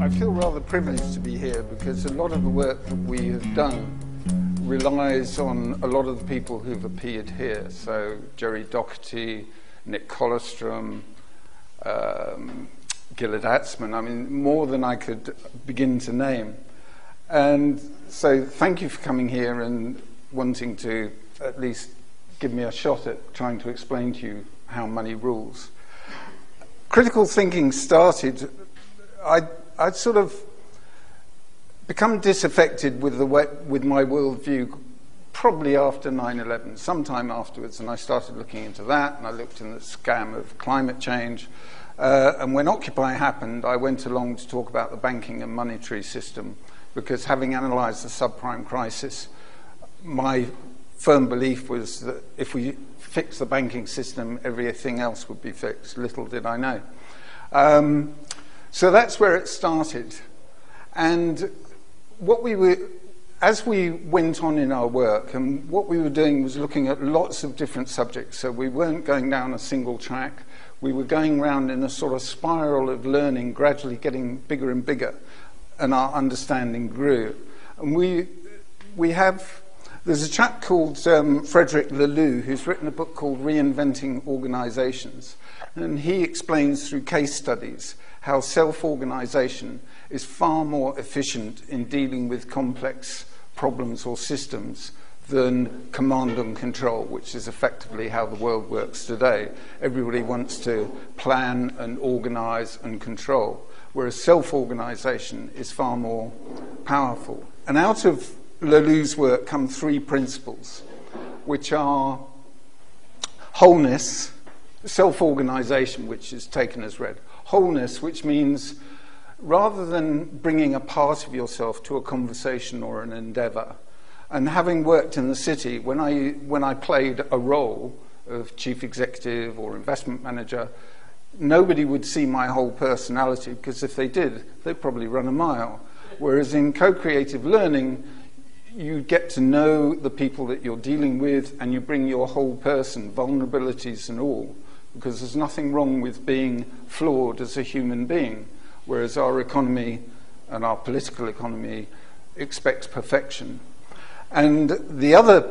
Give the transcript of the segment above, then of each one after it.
I feel rather privileged to be here because a lot of the work that we have done relies on a lot of the people who've appeared here. So Jerry Doherty, Nick Colostrum, Gilad Atzmon, I mean, more than I could begin to name. And so thank you for coming here and wanting to at least give me a shot at trying to explain to you how money rules. Critical thinking started, I'd sort of become disaffected with my worldview probably after 9/11, sometime afterwards, and I started looking into that, and I looked in the scam of climate change. And when Occupy happened, I went along to talk about the banking and monetary system, because having analysed the subprime crisis, my firm belief was that if we fix the banking system, everything else would be fixed. Little did I know. So that's where it started. And as we went on in our work, and what we were doing was looking at lots of different subjects. So we weren't going down a single track. We were going round in a sort of spiral of learning, gradually getting bigger and bigger, and our understanding grew. And there's a chap called Frederick Laloux who's written a book called Reinventing Organizations, and he explains through case studies how self-organization is far more efficient in dealing with complex problems or systems than command and control, which is effectively how the world works today. Everybody wants to plan and organize and control, whereas self-organization is far more powerful. And out of Laloux's work come three principles, which are wholeness, self-organization, which is taken as read. Wholeness, which means rather than bringing a part of yourself to a conversation or an endeavor, and having worked in the city, when I played a role of chief executive or investment manager, nobody would see my whole personality, because if they did, they'd probably run a mile. Whereas in co-creative learning, you get to know the people that you're dealing with, and you bring your whole person, vulnerabilities and all, because there's nothing wrong with being flawed as a human being, whereas our economy and our political economy expects perfection. And the other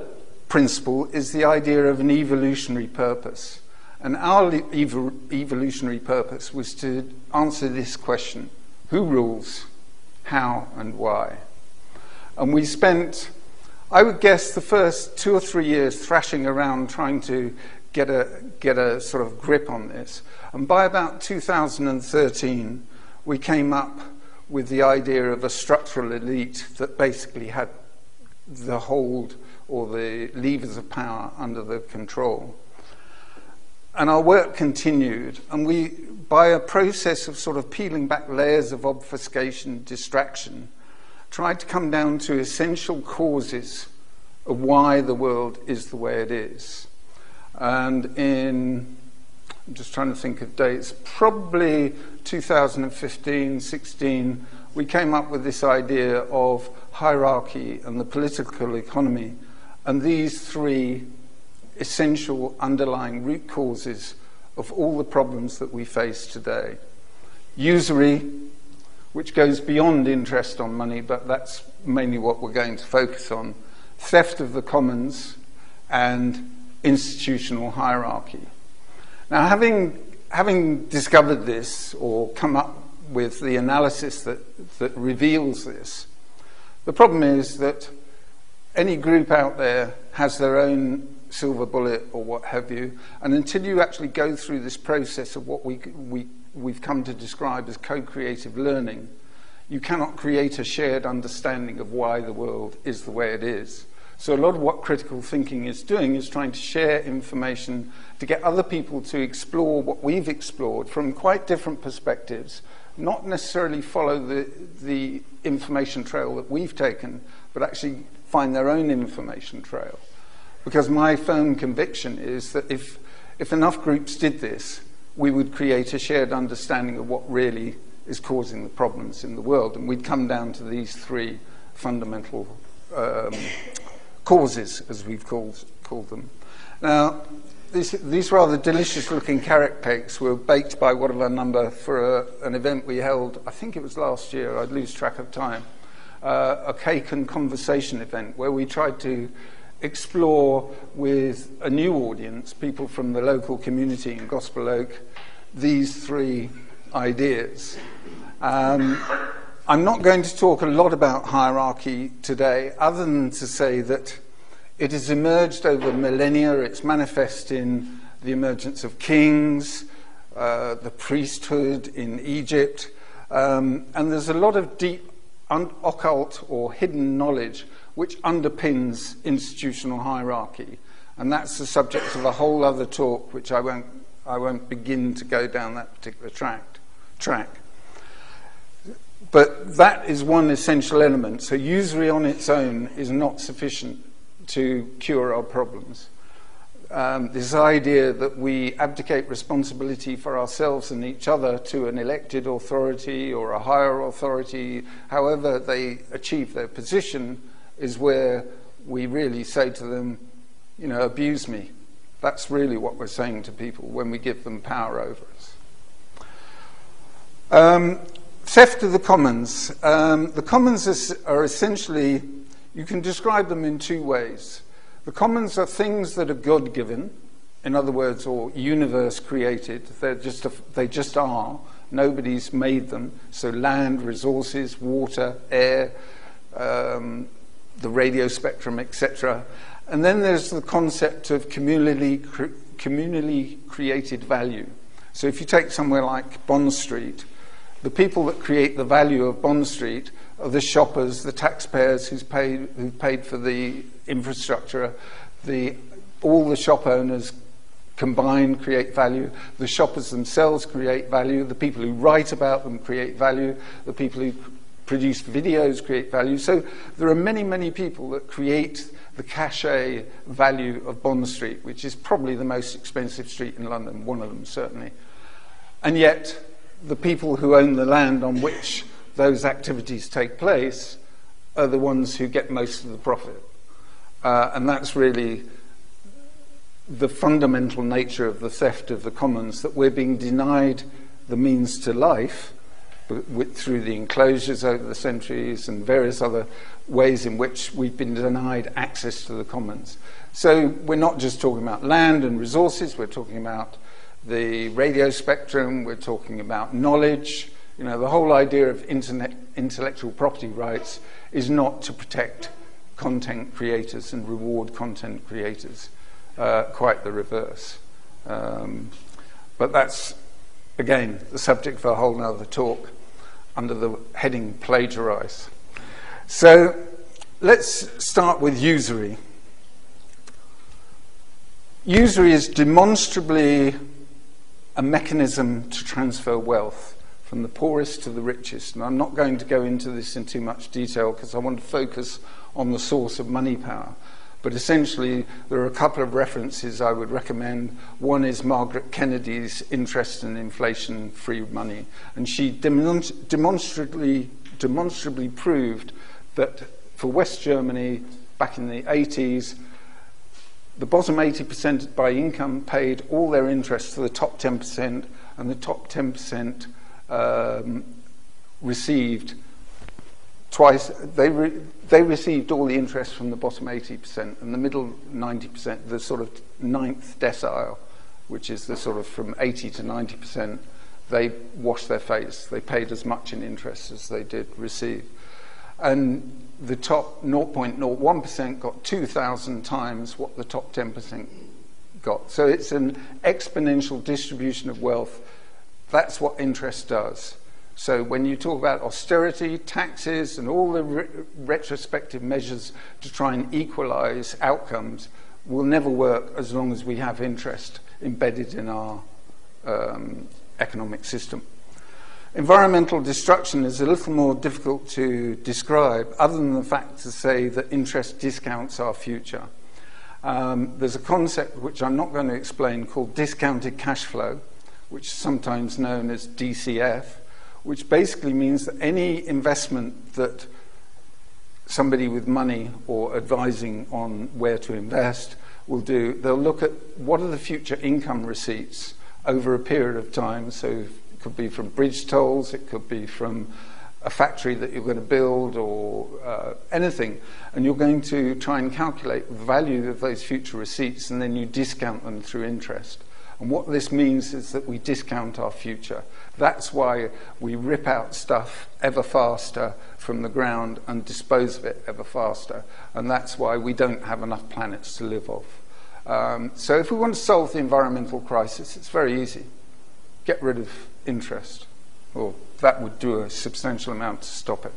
principle is the idea of an evolutionary purpose. And our evolutionary purpose was to answer this question: who rules, how, and why? And we spent, I would guess, the first 2 or 3 years thrashing around trying to get a sort of grip on this. And by about 2013, we came up with the idea of a structural elite that basically had the hold or the levers of power under the control. And our work continued, and we, by a process of sort of peeling back layers of obfuscation, distraction, tried to come down to essential causes of why the world is the way it is. And I'm just trying to think of dates, probably 2015, 16, we came up with this idea of hierarchy and the political economy, and these three essential underlying root causes of all the problems that we face today. Usury, which goes beyond interest on money, but that's mainly what we're going to focus on. Theft of the commons, and institutional hierarchy. Now, having discovered this, or come up with the analysis that reveals this, the problem is that any group out there has their own silver bullet or what have you, and until you actually go through this process of what we've come to describe as co-creative learning, you cannot create a shared understanding of why the world is the way it is. So a lot of what critical thinking is doing is trying to share information to get other people to explore what we've explored from quite different perspectives, not necessarily follow the information trail that we've taken, but actually find their own information trail. Because my firm conviction is that if enough groups did this, we would create a shared understanding of what really is causing the problems in the world. And we'd come down to these three fundamental causes, as we've called called them. Now, these rather delicious-looking carrot cakes were baked by whatever number for an event we held, I think it was last year, I'd lose track of time, a cake and conversation event where we tried to explore with a new audience, people from the local community in Gospel Oak, these three ideas. I'm not going to talk a lot about hierarchy today, other than to say that it has emerged over millennia. It's manifest in the emergence of kings, the priesthood in Egypt, and there's a lot of deep occult or hidden knowledge which underpins institutional hierarchy, and that's the subject of a whole other talk, which I won't begin to go down that particular track. But that is one essential element. So usury on its own is not sufficient to cure our problems. This idea that we abdicate responsibility for ourselves and each other to an elected authority or a higher authority, however they achieve their position, is where we really say to them, you know, abuse me. That's really what we're saying to people when we give them power over us. Theft of the commons. The commons are essentially, you can describe them in two ways. The commons are things that are God-given, in other words, or universe created. They just are. Nobody's made them. So land, resources, water, air, the radio spectrum, etc. And then there's the concept of communally created value. So if you take somewhere like Bond Street, the people that create the value of Bond Street are the shoppers, the taxpayers who've paid for the infrastructure, all the shop owners combined create value, the shoppers themselves create value, the people who write about them create value, the people who produce videos create value. So there are many, many people that create the cachet value of Bond Street, which is probably the most expensive street in London, one of them certainly. And yet, the people who own the land on which those activities take place are the ones who get most of the profit. And that's really the fundamental nature of the theft of the commons, that we're being denied the means to life through the enclosures over the centuries and various other ways in which we've been denied access to the commons. So we're not just talking about land and resources, we're talking about the radio spectrum, we're talking about knowledge. You know, the whole idea of intellectual property rights is not to protect content creators and reward content creators, quite the reverse. But that's, again, the subject for a whole nother talk under the heading plagiarize. So let's start with usury. Usury is demonstrably a mechanism to transfer wealth from the poorest to the richest. And I'm not going to go into this in too much detail because I want to focus on the source of money power. But essentially, there are a couple of references I would recommend. One is Margaret Kennedy's Interest in Inflation-Free Money. And she demonstrably proved that for West Germany, back in the 80s, the bottom 80% by income paid all their interest to the top 10%, and the top 10% received twice. They received all the interest from the bottom 80%, and the middle 90%, the sort of ninth decile, which is the sort of from 80 to 90%, they washed their face. They paid as much in interest as they did receive. And the top 0.01% got 2,000 times what the top 10% got. So it's an exponential distribution of wealth. That's what interest does. So when you talk about austerity, taxes, and all the retrospective measures to try and equalize outcomes will never work as long as we have interest embedded in our economic system. Environmental destruction is a little more difficult to describe, other than the fact to say that interest discounts our future. There's a concept which I'm not going to explain called discounted cash flow, which is sometimes known as DCF, which basically means that any investment that somebody with money or advising on where to invest will do, they'll look at what are the future income receipts over a period of time. So it could be from bridge tolls, it could be from a factory that you're going to build, or anything, and you're going to try and calculate the value of those future receipts, and then you discount them through interest. And what this means is that we discount our future. That's why we rip out stuff ever faster from the ground and dispose of it ever faster. And that's why we don't have enough planets to live off. So if we want to solve the environmental crisis, it's very easy. Get rid of interest. Or that would do a substantial amount to stop it.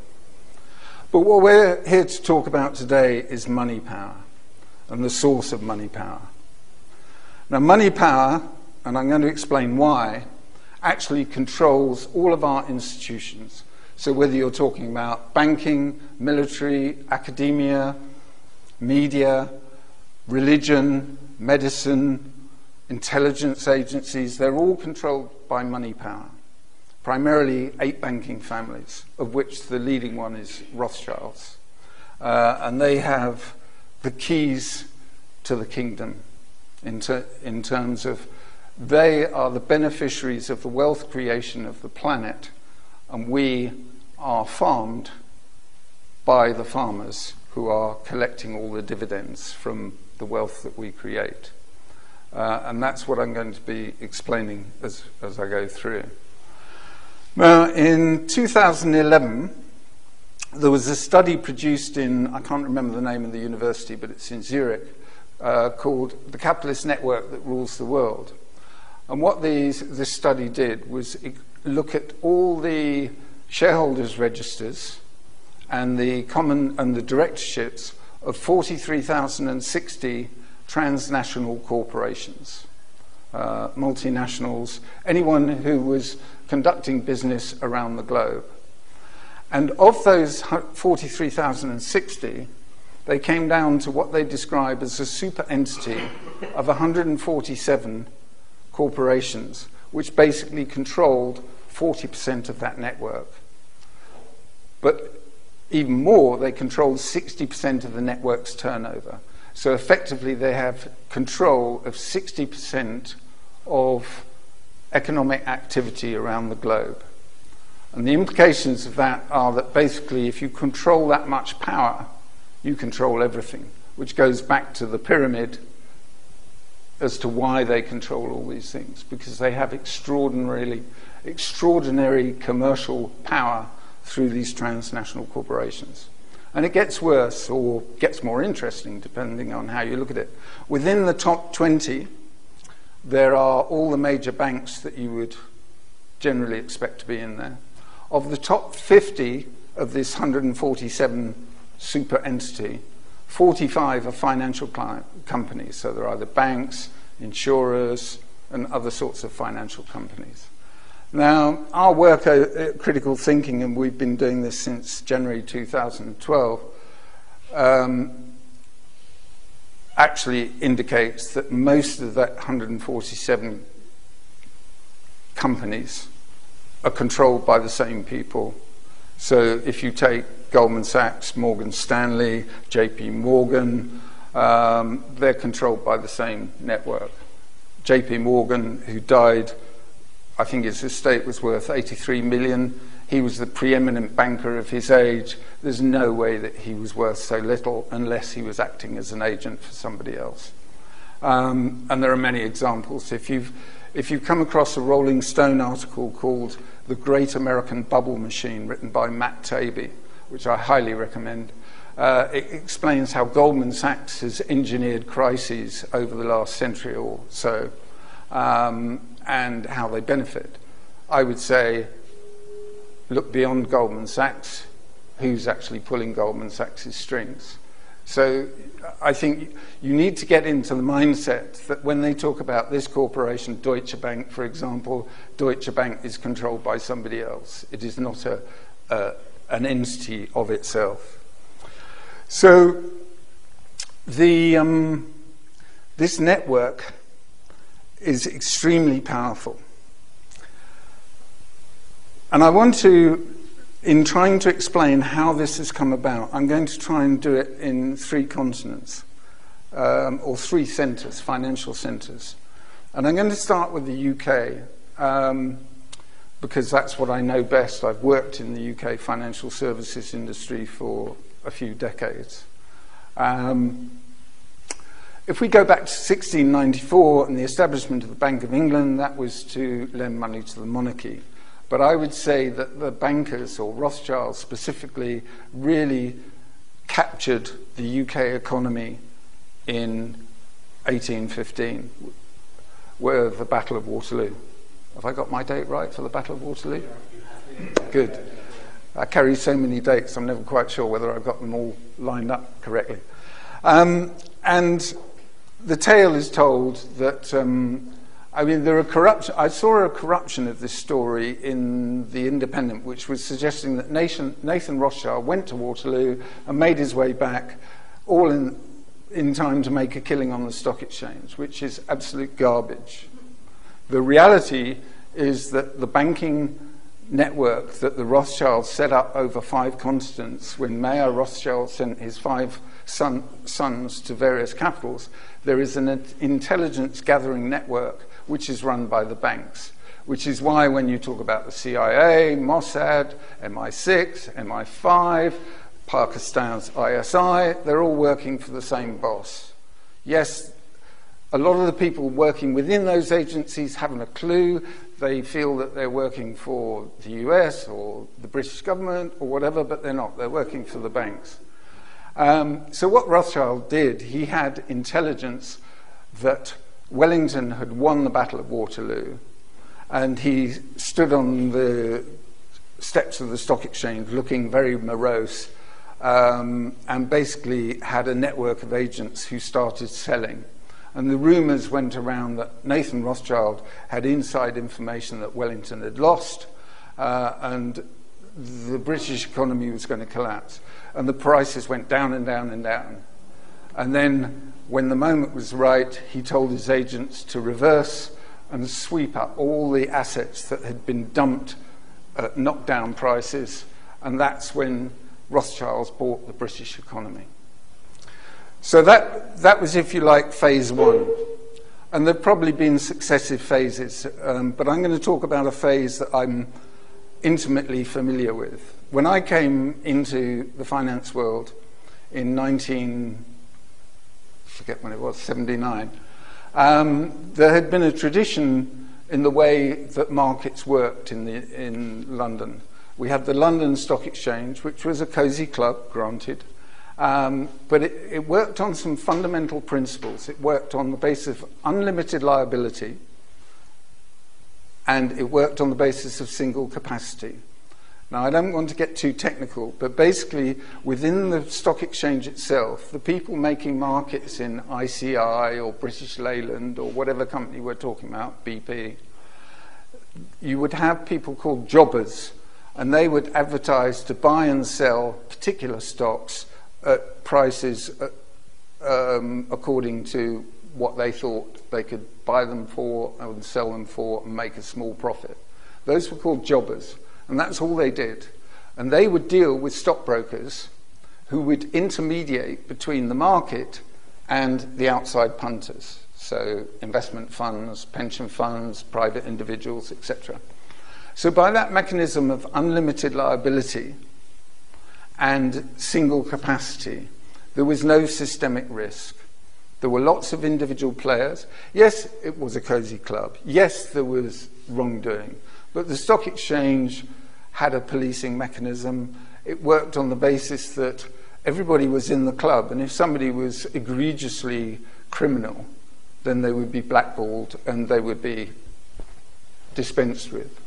But what we're here to talk about today is money power and the source of money power. Now, money power, and I'm going to explain why, actually controls all of our institutions. So whether you're talking about banking, military, academia, media, religion, medicine, intelligence agencies, they're all controlled by money power. Primarily 8 banking families, of which the leading one is Rothschilds. And they have the keys to the kingdom in terms of they are the beneficiaries of the wealth creation of the planet, and we are farmed by the farmers who are collecting all the dividends from the wealth that we create. And that's what I'm going to be explaining as I go through. Now, in 2011, there was a study produced in, I can't remember the name of the university, but it's in Zurich, called The Capitalist Network That Rules the World. And what this study did was look at all the shareholders' registers and the directorships of 43,060 transnational corporations, multinationals, anyone who was conducting business around the globe. And of those 43,060, they came down to what they describe as a super entity of 147 corporations, which basically controlled 40% of that network. But even more, they controlled 60% of the network's turnover. So effectively, they have control of 60% of economic activity around the globe. And the implications of that are that basically if you control that much power, you control everything, which goes back to the pyramid as to why they control all these things, because they have extraordinary commercial power through these transnational corporations. And it gets worse or gets more interesting depending on how you look at it. Within the top 20, there are all the major banks that you would generally expect to be in there. Of the top 50 of this 147 super entity, 45 are financial companies. So they're either banks, insurers, and other sorts of financial companies. Now, our work at Critical Thinking, and we've been doing this since January 2012, actually indicates that most of that 147 companies are controlled by the same people. So if you take Goldman Sachs, Morgan Stanley, JP Morgan, they're controlled by the same network. JP Morgan, who died, I think his estate was worth 83 million. He was the preeminent banker of his age. There's no way that he was worth so little unless he was acting as an agent for somebody else. And there are many examples. If you've come across a Rolling Stone article called The Great American Bubble Machine, written by Matt Taibbi, which I highly recommend, it explains how Goldman Sachs has engineered crises over the last century or so, and how they benefit. I would say, look beyond Goldman Sachs, who's actually pulling Goldman Sachs' strings. So I think you need to get into the mindset that when they talk about this corporation, Deutsche Bank, for example, Deutsche Bank is controlled by somebody else. It is not an entity of itself. So this network is extremely powerful. And I want to, in trying to explain how this has come about, I'm going to try and do it in 3 continents. or three centres, financial centres. And I'm going to start with the UK, because that's what I know best. I've worked in the UK financial services industry for a few decades. If we go back to 1694 and the establishment of the Bank of England, that was to lend money to the monarchy. But I would say that the bankers, or Rothschild specifically, really captured the UK economy in 1815, with the Battle of Waterloo. Have I got my date right for the Battle of Waterloo? Good. I carry so many dates, I'm never quite sure whether I've got them all lined up correctly. And the tale is told that, there are corruption. I saw a corruption of this story in The Independent, which was suggesting that Nathan Rothschild went to Waterloo and made his way back, all in time to make a killing on the stock exchange, which is absolute garbage. The reality is that the banking network that the Rothschilds set up over 5 continents, when Mayer Rothschild sent his 5 sons to various capitals, there is an intelligence gathering network which is run by the banks, which is why when you talk about the CIA, Mossad, MI6, MI5, Pakistan's ISI, they're all working for the same boss. Yes, a lot of the people working within those agencies haven't a clue. They feel that they're working for the US or the British government or whatever, but they're not. They're working for the banks. So what Rothschild did, he had intelligence that Wellington had won the Battle of Waterloo, and he stood on the steps of the stock exchange looking very morose, and basically had a network of agents who started selling. And the rumours went around that Nathan Rothschild had inside information that Wellington had lost, and the British economy was going to collapse. And the prices went down and down and down. And then, when the moment was right, he told his agents to reverse and sweep up all the assets that had been dumped at knockdown prices. And that's when Rothschilds bought the British economy. So that was, if you like, phase 1. And there have probably been successive phases, but I'm going to talk about a phase that I'm intimately familiar with. When I came into the finance world in 79, there had been a tradition in the way that markets worked in London. We had the London Stock Exchange, which was a cosy club, granted, but it worked on some fundamental principles. It worked on the basis of unlimited liability, and it worked on the basis of single capacity. Now, I don't want to get too technical, but basically, within the stock exchange itself, the people making markets in ICI or British Leyland or whatever company we're talking about, BP, you would have people called jobbers, and they would advertise to buy and sell particular stocks at prices according to what they thought they could buy them for and sell them for and make a small profit. Those were called jobbers, and that's all they did. And they would deal with stockbrokers who would intermediate between the market and the outside punters, so investment funds, pension funds, private individuals, etc. So by that mechanism of unlimited liability and single capacity, there was no systemic risk. There were lots of individual players. Yes, it was a cosy club. Yes, there was wrongdoing. But the stock exchange had a policing mechanism. It worked on the basis that everybody was in the club, and if somebody was egregiously criminal, then they would be blackballed and they would be dispensed with.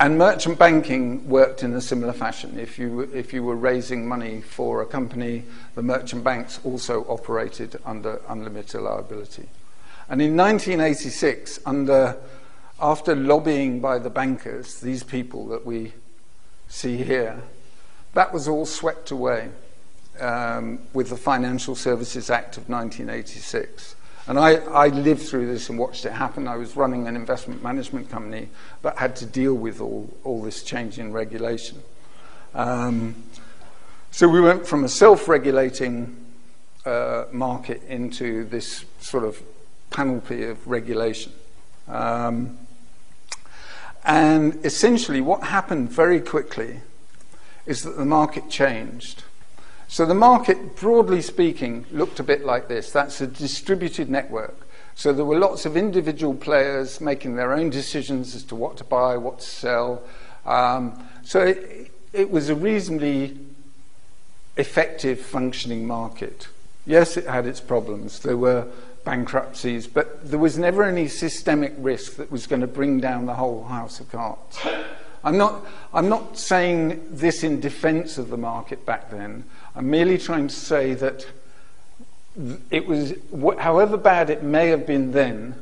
And merchant banking worked in a similar fashion. If you were raising money for a company, the merchant banks also operated under unlimited liability. And in 1986, after lobbying by the bankers, these people that we see here, that was all swept away with the Financial Services Act of 1986. And I lived through this and watched it happen. I was running an investment management company that had to deal with all this change in regulation. So we went from a self-regulating market into this sort of panoply of regulation. And essentially what happened very quickly is that the market changed. So the market, broadly speaking, looked a bit like this. That's a distributed network. So there were lots of individual players making their own decisions as to what to buy, what to sell. So it was a reasonably effective functioning market. Yes, it had its problems. There were bankruptcies, but there was never any systemic risk that was going to bring down the whole house of cards. I'm not saying this in defense of the market back then. I'm merely trying to say that it was, however bad it may have been then,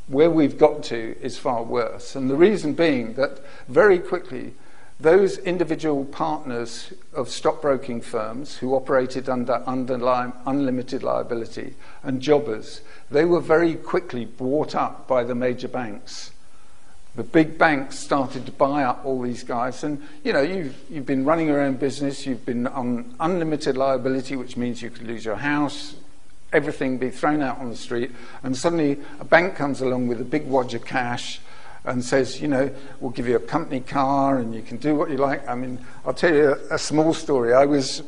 where we've got to is far worse. And the reason being that very quickly, those individual partners of stockbroking firms who operated under unlimited liability and jobbers, they were very quickly bought up by the major banks. The big banks started to buy up all these guys, and you've been running your own business, you've been on unlimited liability, which means you could lose your house, everything be thrown out on the street, and suddenly a bank comes along with a big wad of cash and says, we'll give you a company car and you can do what you like. I mean, I'll tell you a small story. I was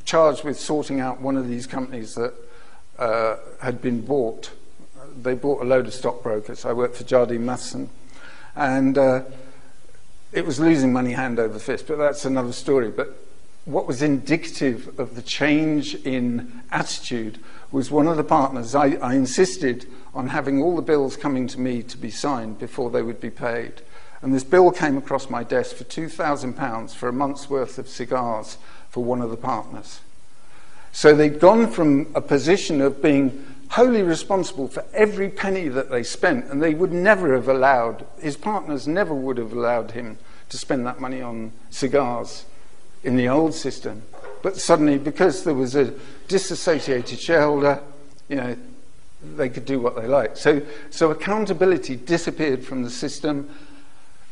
charged with sorting out one of these companies that had been bought. They bought a load of stockbrokers. I worked for Jardine Matheson, and it was losing money hand over fist, but that's another story. But what was indicative of the change in attitude was one of the partners. I insisted on having all the bills coming to me to be signed before they would be paid. And this bill came across my desk for £2,000 for a month's worth of cigars for one of the partners. So they'd gone from a position of being wholly responsible for every penny that they spent, and they would never have allowed, his partners never would have allowed him to spend that money on cigars in the old system. But suddenly, because there was a disassociated shareholder, they could do what they liked. So accountability disappeared from the system,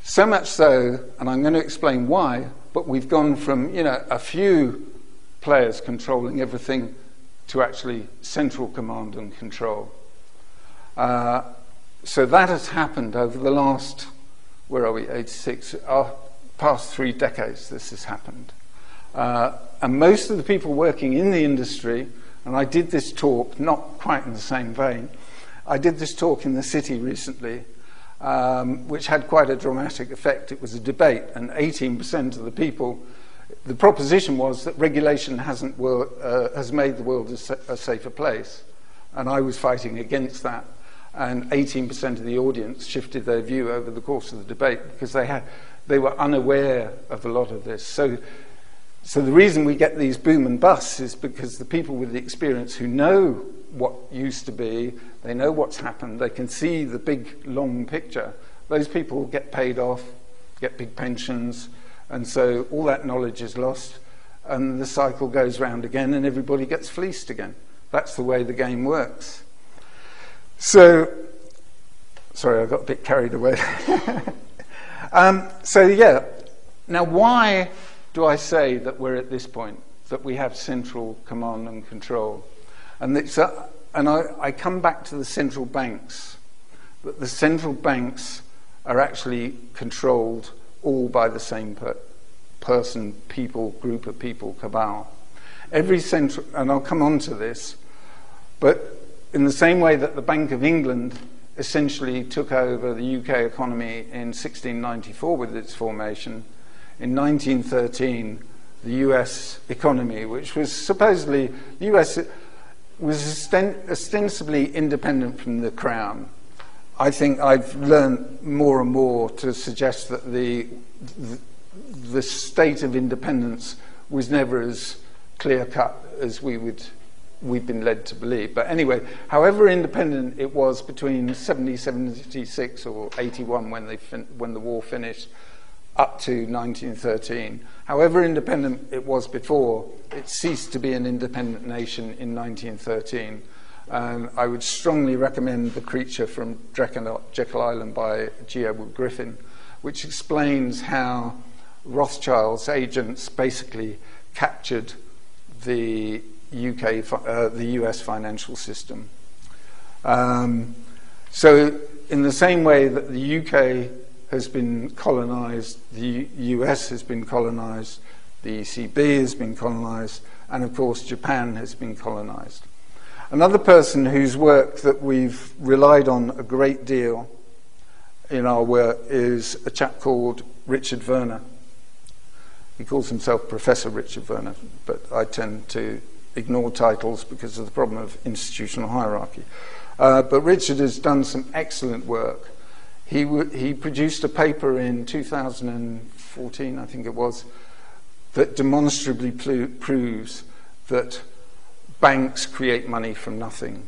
so much so, and I'm going to explain why, but we've gone from a few players controlling everything to actually central command and control. So that has happened over the last, 86, past 3 decades this has happened. And most of the people working in the industry, and I did this talk, not quite in the same vein, I did this talk in the city recently, which had quite a dramatic effect. It was a debate, and 18% of the people, the proposition was that regulation has made the world a safer place. And I was fighting against that. And 18% of the audience shifted their view over the course of the debate because they were unaware of a lot of this. So the reason we get these boom and busts is because the people with the experience who know what used to be, they know what's happened, they can see the big, long picture. Those people get paid off, get big pensions, and so all that knowledge is lost, and the cycle goes round again, and everybody gets fleeced again. That's the way the game works. So, sorry, I got a bit carried away. Now why do I say that we're at this point, that we have central command and control? And I come back to the central banks, that the central banks are actually controlled all by the same person, people, group of people, cabal. Every central, and I'll come on to this, but in the same way that the Bank of England essentially took over the UK economy in 1694 with its formation, in 1913, the US economy, which was supposedly, the US was ostensibly independent from the Crown. I think I've learned more and more to suggest that the state of independence was never as clear-cut as we've been led to believe. But anyway, however independent it was between 76 or 81 when the war finished, up to 1913. However independent it was before, it ceased to be an independent nation in 1913. And I would strongly recommend The Creature from Jekyll Island by G. Edward Griffin, which explains how Rothschild's agents basically captured the the US financial system. So in the same way that the UK has been colonized, the US has been colonized, the ECB has been colonized, and of course Japan has been colonized. Another person whose work that we've relied on a great deal in our work is a chap called Richard Werner. He calls himself Professor Richard Werner, but I tend to ignore titles because of the problem of institutional hierarchy. But Richard has done some excellent work. He produced a paper in 2014, I think it was, that demonstrably proves that banks create money from nothing.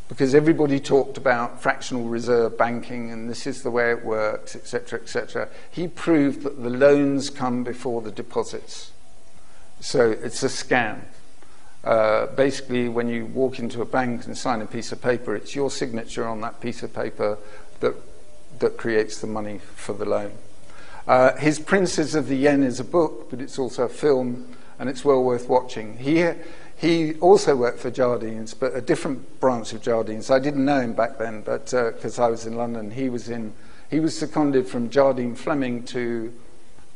Because everybody talked about fractional reserve banking and this is the way it works, etc., etc. He proved that the loans come before the deposits. So it's a scam. Basically, when you walk into a bank and sign a piece of paper, it's your signature on that piece of paper that creates the money for the loan. His Princes of the Yen is a book, but it's also a film, and it's well worth watching. He also worked for Jardines, but a different branch of Jardines. I didn't know him back then, but because I was in London, he was seconded from Jardine Fleming to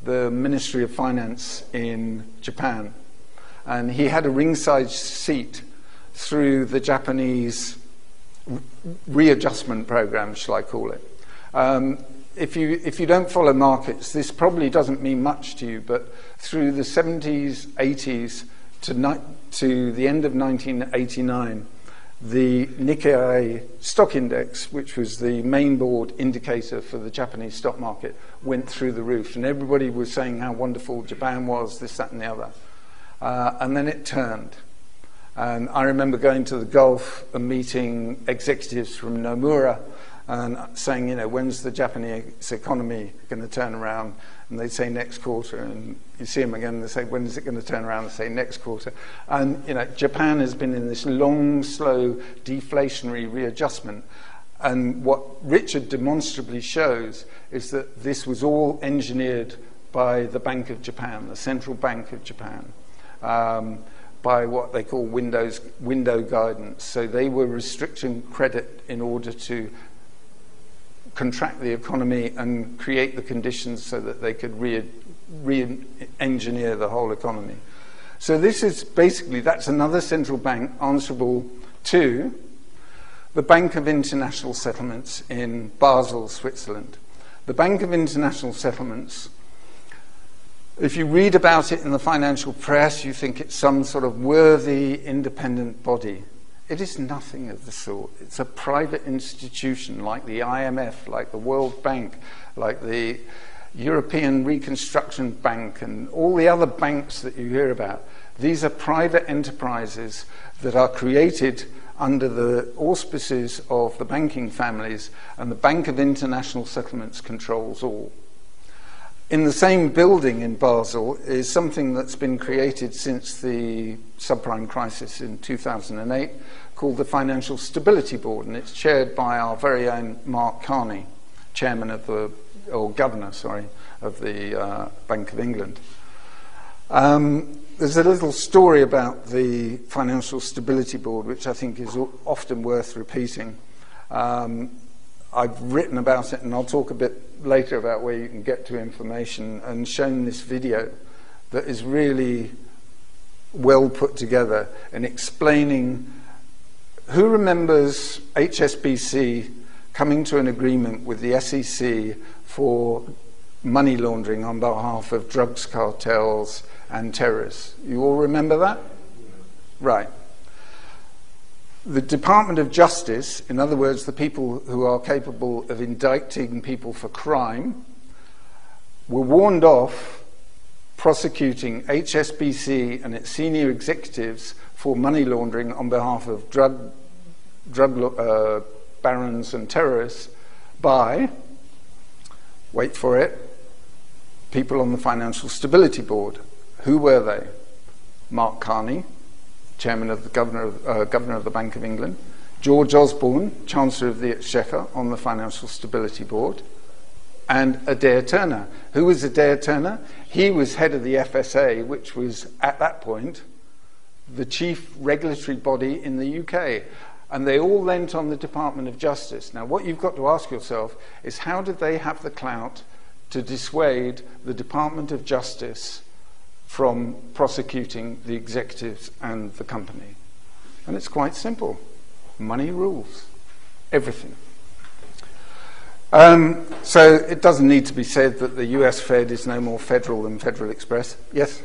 the Ministry of Finance in Japan, and he had a ringside seat through the Japanese readjustment program, shall I call it. If you don't follow markets, this probably doesn't mean much to you, but through the 70s, 80s to the end of 1989, the Nikkei stock index, which was the main board indicator for the Japanese stock market, went through the roof, and everybody was saying how wonderful Japan was, this, that, and the other. And then it turned. And I remember going to the Gulf and meeting executives from Nomura and saying, when's the Japanese economy going to turn around? And they'd say next quarter. And you see them again, and they say, when is it going to turn around? And say next quarter. And, Japan has been in this long, slow, deflationary readjustment. And what Richard demonstrably shows is that this was all engineered by the Bank of Japan, the Central Bank of Japan, by what they call window guidance. So they were restricting credit in order to contract the economy and create the conditions so that they could re-engineer the whole economy. So this is basically, that's another central bank answerable to the Bank of International Settlements in Basel, Switzerland. The Bank of International Settlements, if you read about it in the financial press, you think it's some sort of worthy, independent body. It is nothing of the sort. It's a private institution like the IMF, like the World Bank, like the European Reconstruction Bank, and all the other banks that you hear about. These are private enterprises that are created under the auspices of the banking families, and the Bank of International Settlements controls all. In the same building in Basel is something that's been created since the subprime crisis in 2008 called the Financial Stability Board, and it's chaired by our very own Mark Carney, governor of the Bank of England. There's a little story about the Financial Stability Board, which I think is often worth repeating. I've written about it, and I'll talk a bit later about where you can get to information, and shown this video that is really well put together in explaining. Who remembers HSBC coming to an agreement with the SEC for money laundering on behalf of drugs cartels and terrorists? You all remember that? Right. The Department of Justice, in other words, the people who are capable of indicting people for crime, were warned off prosecuting HSBC and its senior executives for money laundering on behalf of drug barons and terrorists by, wait for it, people on the Financial Stability Board. Who were they? Mark Carney, chairman of the governor of the Bank of England, George Osborne, Chancellor of the Exchequer on the Financial Stability Board, and Adair Turner. Who was Adair Turner? He was head of the FSA, which was at that point the chief regulatory body in the UK. And they all lent on the Department of Justice. Now, what you've got to ask yourself is, how did they have the clout to dissuade the Department of Justice from prosecuting the executives and the company? And it's quite simple. Money rules everything. So it doesn't need to be said that the US Fed is no more federal than Federal Express. Yes?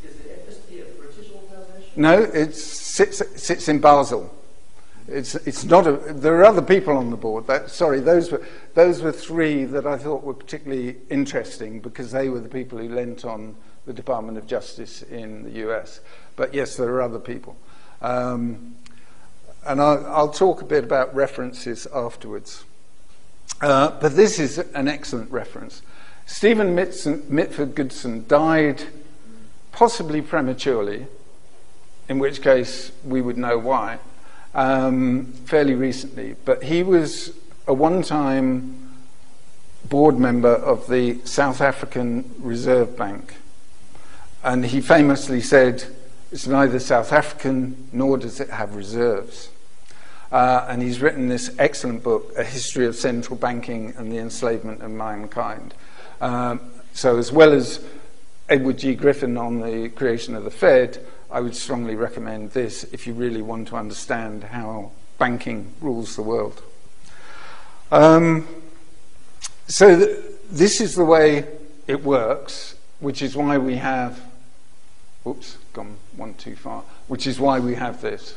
Is the FSB a British organization? No, it sits in Basel. It's not a. There are other people on the board. Those were three that I thought were particularly interesting because they were the people who lent on the Department of Justice in the US. But yes, there are other people, and I'll talk a bit about references afterwards. But this is an excellent reference. Stephen Mitford Goodson died possibly prematurely, in which case we would know why. Fairly recently, but he was a one-time board member of the South African Reserve Bank, and he famously said, "It's neither South African nor does it have reserves." And he's written this excellent book, A History of Central Banking and the Enslavement of Mankind. So as well as Edward G. Griffin on the creation of the Fed, I would strongly recommend this if you really want to understand how banking rules the world. This is the way it works, which is why we have, oops, gone one too far, which is why we have this.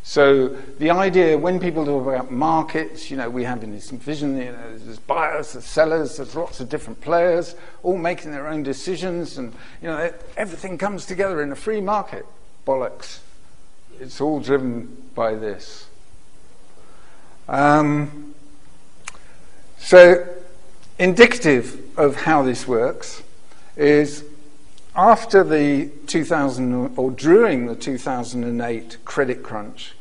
So the idea, when people talk about markets, we have in this vision, there's buyers, there's sellers, there's lots of different players, all making their own decisions, and everything comes together in a free market. Bollocks. It's all driven by this. So indicative of how this works is after the 2000 or during the 2008 credit crunch,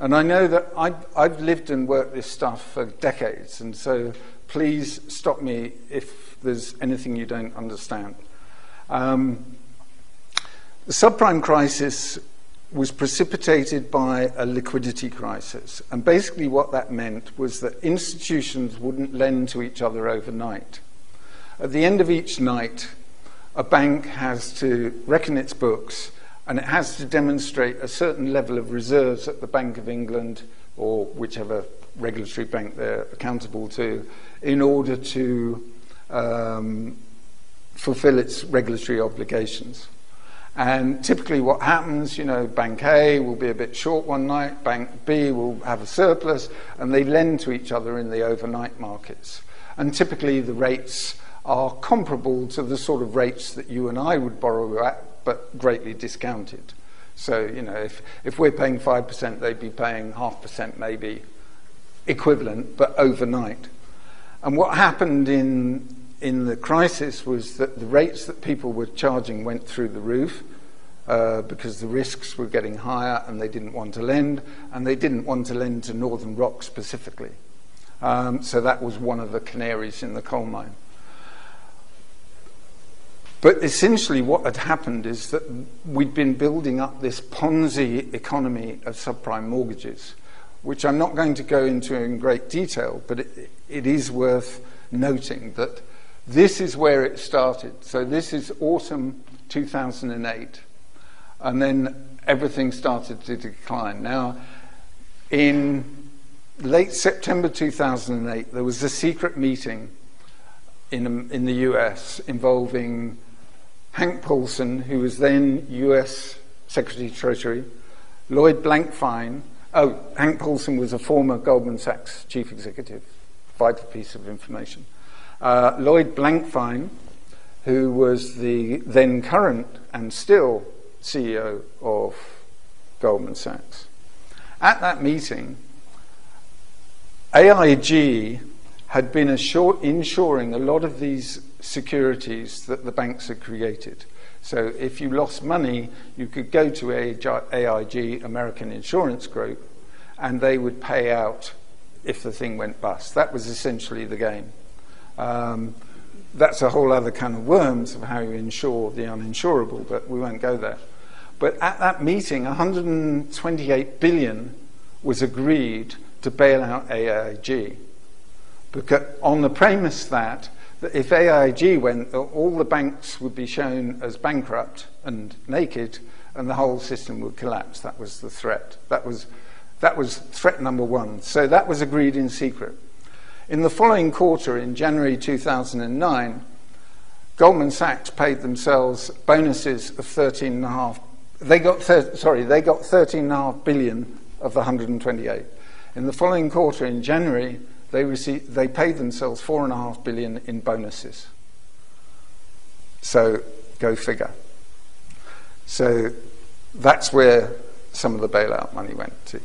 and I know that I've lived and worked this stuff for decades, and so please stop me if there's anything you don't understand. The subprime crisis was precipitated by a liquidity crisis, and basically what that meant was that institutions wouldn't lend to each other overnight. At the end of each night, a bank has to reckon its books, and it has to demonstrate a certain level of reserves at the Bank of England or whichever regulatory bank they're accountable to in order to fulfill its regulatory obligations. And typically what happens, Bank A will be a bit short one night, Bank B will have a surplus, and they lend to each other in the overnight markets. And typically the rates are comparable to the sort of rates that you and I would borrow at, but greatly discounted. So, if we're paying 5%, they'd be paying 0.5% maybe, equivalent, but overnight. And what happened in the crisis was that the rates that people were charging went through the roof because the risks were getting higher and they didn't want to lend, and they didn't want to lend to Northern Rock specifically. So that was one of the canaries in the coal mine. But essentially what had happened is that we'd been building up this Ponzi economy of subprime mortgages, which I'm not going to go into in great detail, but it is worth noting that this is where it started. So this is autumn 2008, and then everything started to decline. Now, in late September 2008, there was a secret meeting in the US involving Hank Paulson, who was then US Secretary of Treasury, Lloyd Blankfein. Hank Paulson was a former Goldman Sachs chief executive. Vital piece of information. Lloyd Blankfein, who was the then current and still CEO of Goldman Sachs. At that meeting, AIG had been insuring a lot of these securities that the banks had created. So if you lost money, you could go to AIG, American Insurance Group, and they would pay out if the thing went bust. That was essentially the game. That's a whole other can of worms of how you insure the uninsurable, but we won't go there. But at that meeting, 128 billion was agreed to bail out AIG, because on the premise that if AIG went, all the banks would be shown as bankrupt and naked, and the whole system would collapse. That was the threat. That was threat number one. So that was agreed in secret. In the following quarter, in January 2009, Goldman Sachs paid themselves bonuses of 13.5. They got 13.5 billion of the 128. In the following quarter, in January, they paid themselves 4.5 billion in bonuses. So go figure. So that's where some of the bailout money went to.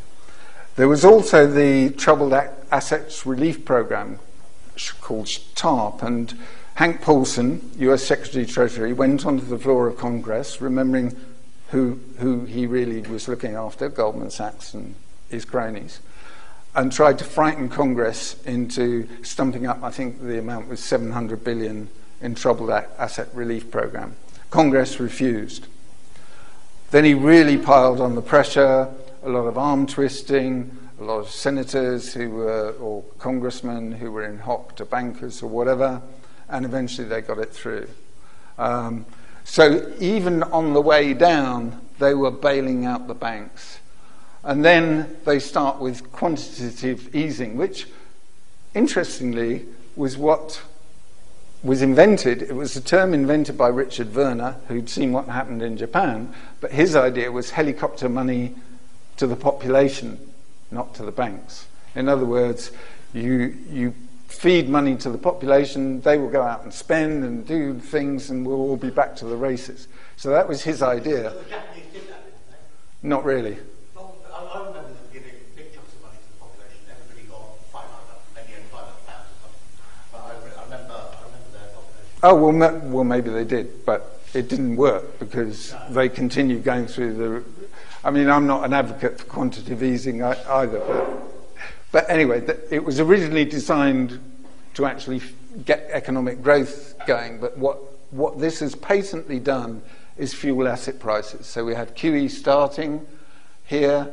There was also the Troubled Assets Relief Program called TARP, and Hank Paulson, US Secretary of Treasury, went onto the floor of Congress, remembering who he really was looking after, Goldman Sachs and his cronies, and tried to frighten Congress into stumping up, I think the amount was 700 billion in Troubled Asset Relief Program. Congress refused. Then he really piled on the pressure, a lot of arm twisting, a lot of senators or congressmen who were in hock to bankers or whatever, and eventually they got it through. So even on the way down, they were bailing out the banks. And then they start with quantitative easing, which, interestingly, was what was invented. It was a term invented by Richard Werner, who'd seen what happened in Japan, but his idea was helicopter money to the population, not to the banks. In other words, you feed money to the population, they will go out and spend and do things, and we'll all be back to the races. So that was his idea. So the Japanese did that, didn't they? Not really. Well, I remember them giving big chunks of money to the population. Everybody got 500, maybe 500,000 or something. But I remember their population. Oh, well, maybe they did, but it didn't work because they continued going through the... I mean, I'm not an advocate for quantitative easing either, but anyway, it was originally designed to actually get economic growth going, but what this has patently done is fuel asset prices. So we had QE starting here,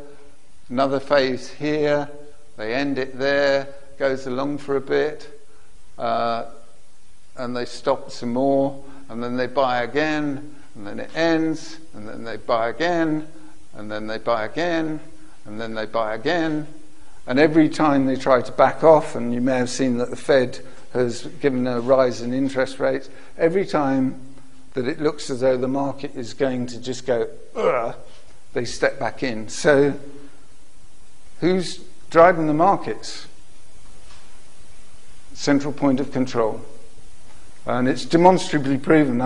another phase here, they end it there, goes along for a bit, and they stop some more, and then they buy again, and then it ends, and then they buy again, and then they buy again, and then they buy again. And every time they try to back off, and you may have seen that the Fed has given a rise in interest rates, every time that it looks as though the market is going to just go, ugh, they step back in. So who's driving the markets? Central point of control. And it's demonstrably proven.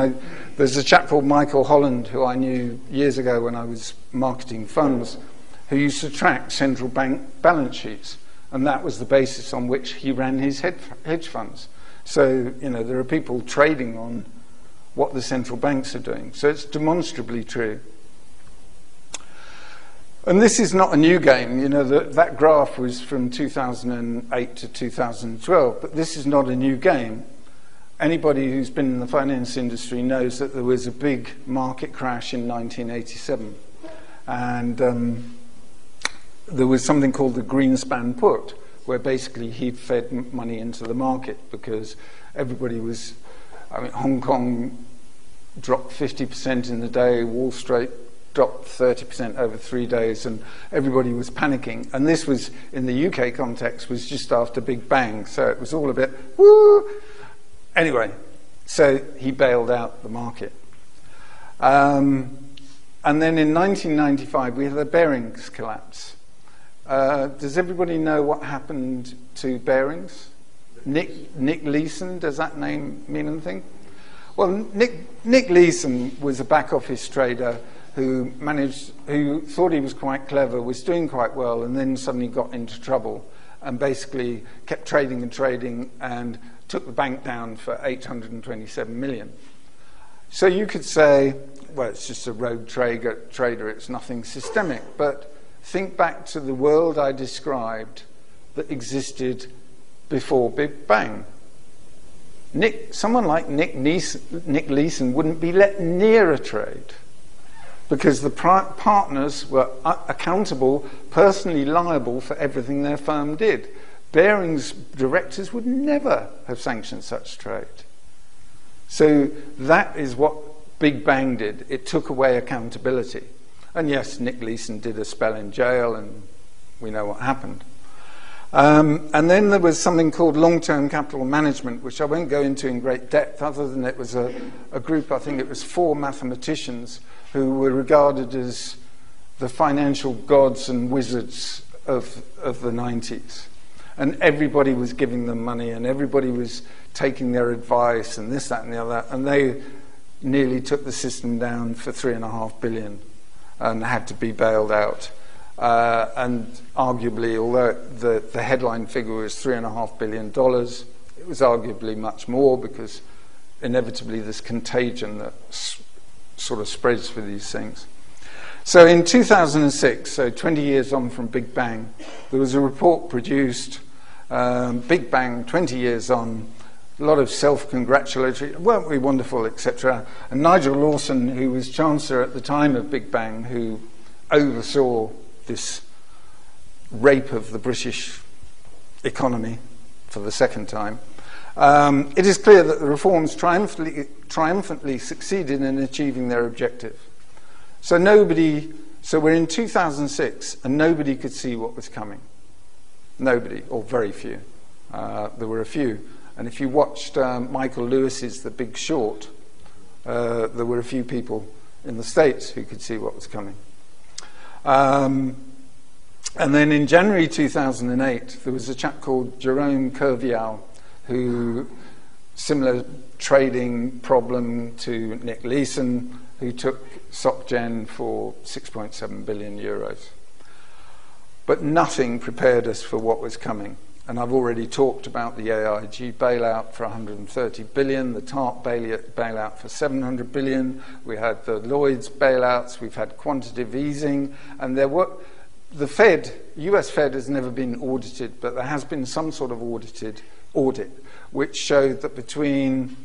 There's a chap called Michael Holland, who I knew years ago when I was marketing funds, who used to track central bank balance sheets. And that was the basis on which he ran his hedge funds. So, there are people trading on what the central banks are doing. So it's demonstrably true. And this is not a new game. That graph was from 2008 to 2012, but this is not a new game. Anybody who's been in the finance industry knows that there was a big market crash in 1987. And there was something called the Greenspan put, where basically he fed money into the market because everybody was... Hong Kong dropped 50% in the day, Wall Street dropped 30% over 3 days, and everybody was panicking. And this was, in the UK context, was just after Big Bang, so it was all a bit, woo! Anyway, so he bailed out the market. And then in 1995, we had the Barings collapse. Does everybody know what happened to Barings? Nick Leeson, does that name mean anything? Well, Nick Leeson was a back office trader who thought he was quite clever, was doing quite well, and then suddenly got into trouble and basically kept trading and took the bank down for 827 million. So you could say, well, it's just a rogue trader, it's nothing systemic. But think back to the world I described that existed before Big Bang. Someone like Nick Leeson wouldn't be let near a trade. because the partners were accountable, personally liable for everything their firm did. Baring's directors would never have sanctioned such trade. So that is what Big Bang did. It took away accountability. And yes, Nick Leeson did a spell in jail, and we know what happened. And then there was something called long-term capital management, which I won't go into in great depth, other than it was a group, I think it was 4 mathematicians who were regarded as the financial gods and wizards of the 90s. And everybody was giving them money, and everybody was taking their advice, and this, that, and the other. And they nearly took the system down for $3.5 billion and had to be bailed out. And arguably, although the headline figure was $3.5 billion, it was arguably much more, because inevitably there's contagion that sort of spreads with these things. So in 2006, so 20 years on from Big Bang, there was a report produced, Big Bang, 20 years on, a lot of self-congratulatory, weren't we wonderful, etc. And Nigel Lawson, who was Chancellor at the time of Big Bang, who oversaw this rape of the British economy for the second time, it is clear that the reforms triumphantly succeeded in achieving their objective. So we're in 2006, and nobody could see what was coming. Nobody, or very few. There were a few. And if you watched Michael Lewis's The Big Short, there were a few people in the States who could see what was coming. And then in January 2008, there was a chap called Jerome Kerviel, who, similar trading problem to Nick Leeson, who took SocGen for 6.7 billion euros. But nothing prepared us for what was coming. And I've already talked about the AIG bailout for 130 billion, the TARP bailout for 700 billion. We had the Lloyd's bailouts, we've had quantitative easing, and the Fed, US Fed has never been audited, but there has been some sort of audit, which showed that between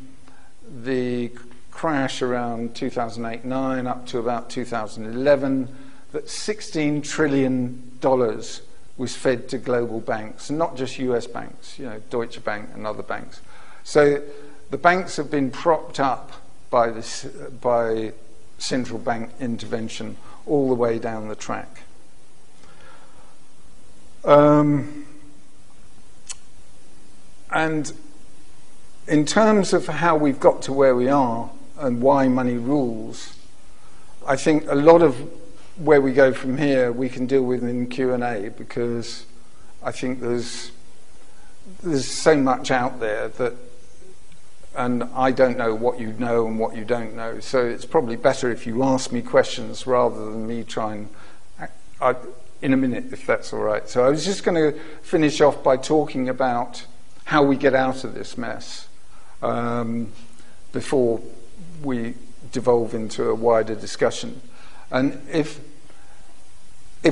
the crash around 2008-9 up to about 2011, that $16 trillion was fed to global banks, and not just US banks, Deutsche Bank and other banks. So the banks have been propped up by central bank intervention all the way down the track. And in terms of how we've got to where we are and why money rules, I think a lot of where we go from here we can deal with in Q&A, because I think there's so much out there that, and I don't know what you know and what you don't know, so it's probably better if you ask me questions rather than me try and in a minute, if that's all right. So I was just going to finish off by talking about how we get out of this mess before we devolve into a wider discussion. And if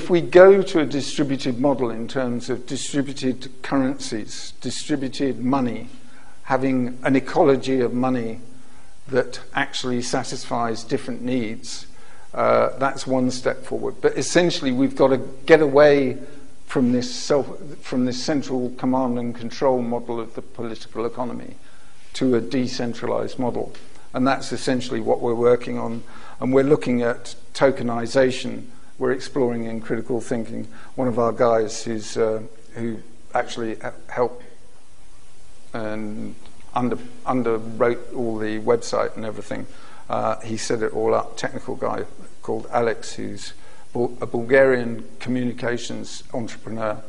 we go to a distributed model in terms of distributed currencies, distributed money, having an ecology of money that actually satisfies different needs, that's one step forward. But essentially, we've got to get away from this central command and control model of the political economy to a decentralized model. And that's essentially what we're working on. And we're looking at tokenization. We're exploring in critical thinking. One of our guys who actually helped and underwrote all the website and everything, he set it all up, technical guy called Alex, who's a Bulgarian communications entrepreneur.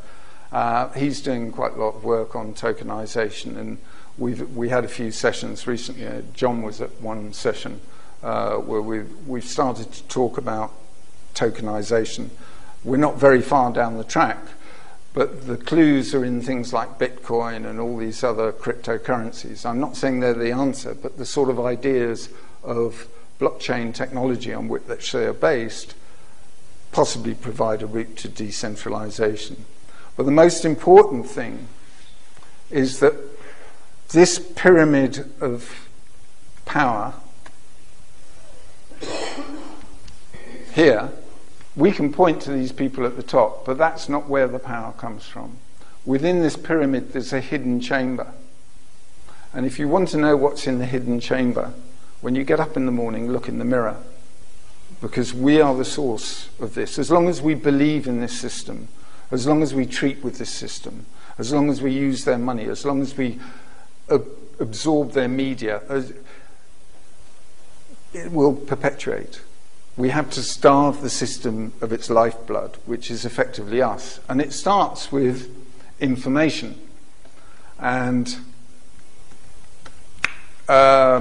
He's doing quite a lot of work on tokenization, and we had a few sessions recently. John was at one session where we've started to talk about tokenization. We're not very far down the track, but the clues are in things like Bitcoin and all these other cryptocurrencies. I'm not saying they're the answer, but the sort of ideas of blockchain technology on which they are based possibly provide a route to decentralization. But the most important thing is that this pyramid of power here, we can point to these people at the top, but that's not where the power comes from. Within this pyramid, there's a hidden chamber. And if you want to know what's in the hidden chamber, when you get up in the morning, look in the mirror, because we are the source of this. As long as we believe in this system, as long as we treat with this system, as long as we use their money, as long as we absorb their media, it will perpetuate. We have to starve the system of its lifeblood, which is effectively us. And it starts with information. And our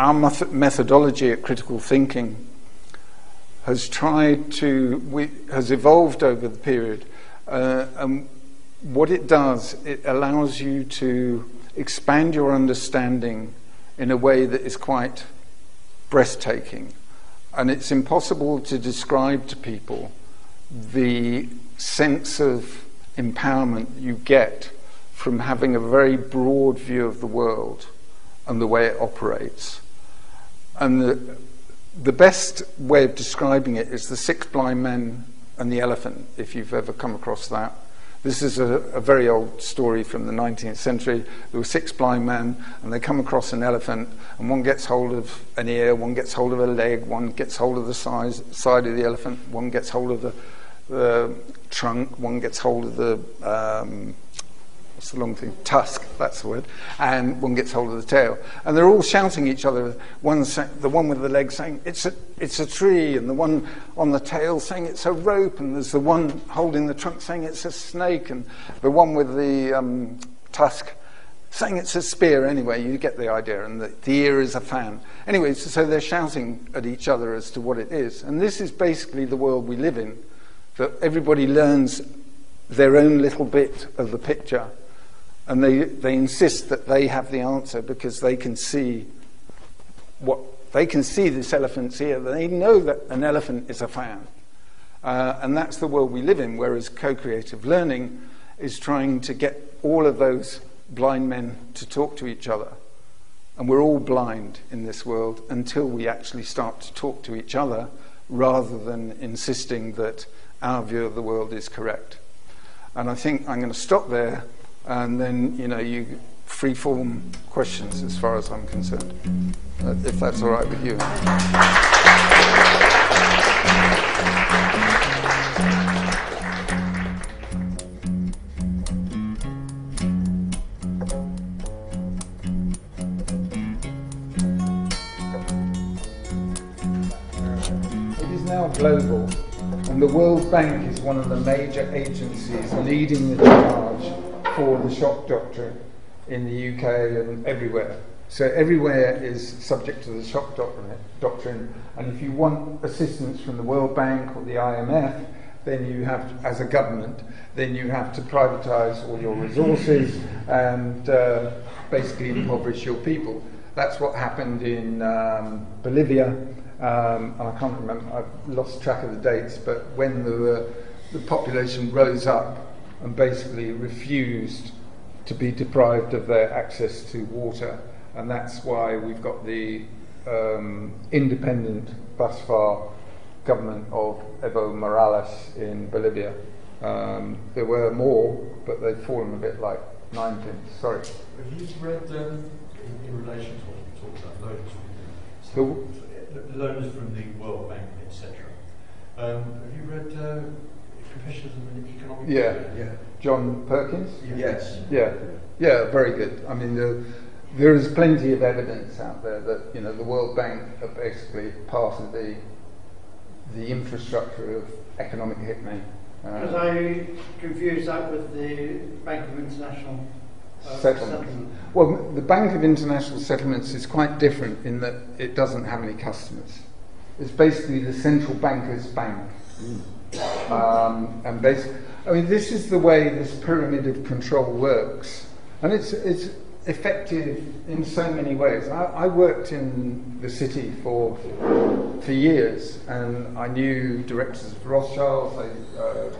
methodology at Critical Thinking has has evolved over the period. And what it does, it allows you to expand your understanding in a way that is quite breathtaking. And it's impossible to describe to people the sense of empowerment you get from having a very broad view of the world and the way it operates. And the best way of describing it is the six blind men and the elephant, if you've ever come across that. This is a very old story from the 19th century. There were six blind men, and they come across an elephant, and one gets hold of an ear, one gets hold of a leg, one gets hold of the side of the elephant, one gets hold of the trunk, one gets hold of the what's the long thing? Tusk, that's the word. And one gets hold of the tail. And they're all shouting at each other. The one with the leg saying, it's a tree, and the one on the tail saying it's a rope, and there's the one holding the trunk saying it's a snake, and the one with the tusk saying it's a spear. Anyway, you get the idea, and the ear is a fan. Anyway, so they're shouting at each other as to what it is. And this is basically the world we live in, that everybody learns their own little bit of the picture. And they insist that they have the answer because they can see this elephant's ear. They know that an elephant is a fan. And that's the world we live in, whereas co-creative learning is trying to get all of those blind men to talk to each other. And we're all blind in this world until we actually start to talk to each other rather than insisting that our view of the world is correct. And I think I'm going to stop there. And then, you free-form questions as far as I'm concerned, if that's all right with you. It is now global, and the World Bank is one of the major agencies leading the charge for the shock doctrine in the UK and everywhere. So everywhere is subject to the shock doctrine, and if you want assistance from the World Bank or the IMF, then you have, as a government, then you have to privatise all your resources and basically impoverish your people. That's what happened in Bolivia, and I can't remember, I've lost track of the dates, but when the population rose up and basically refused to be deprived of their access to water. And that's why we've got the independent, thus far, government of Evo Morales in Bolivia. There were more, but they've fallen a bit like ninepins. Sorry. Have you read, in relation to what you talked about, loans from the World Bank, etc. Have you read Professionalism in Economic Theory? Yeah. John Perkins? Yes. Yeah, very good. I mean, there is plenty of evidence out there that, the World Bank are basically part of the infrastructure of economic hitmen. Because I confuse that with the Bank of International Settlement. Well, the Bank of International Settlements is quite different in that it doesn't have any customers. It's basically the central banker's bank. And basically, this is the way this pyramid of control works, and it's effective in so many ways. I worked in the city for years, and I knew directors of Rothschilds.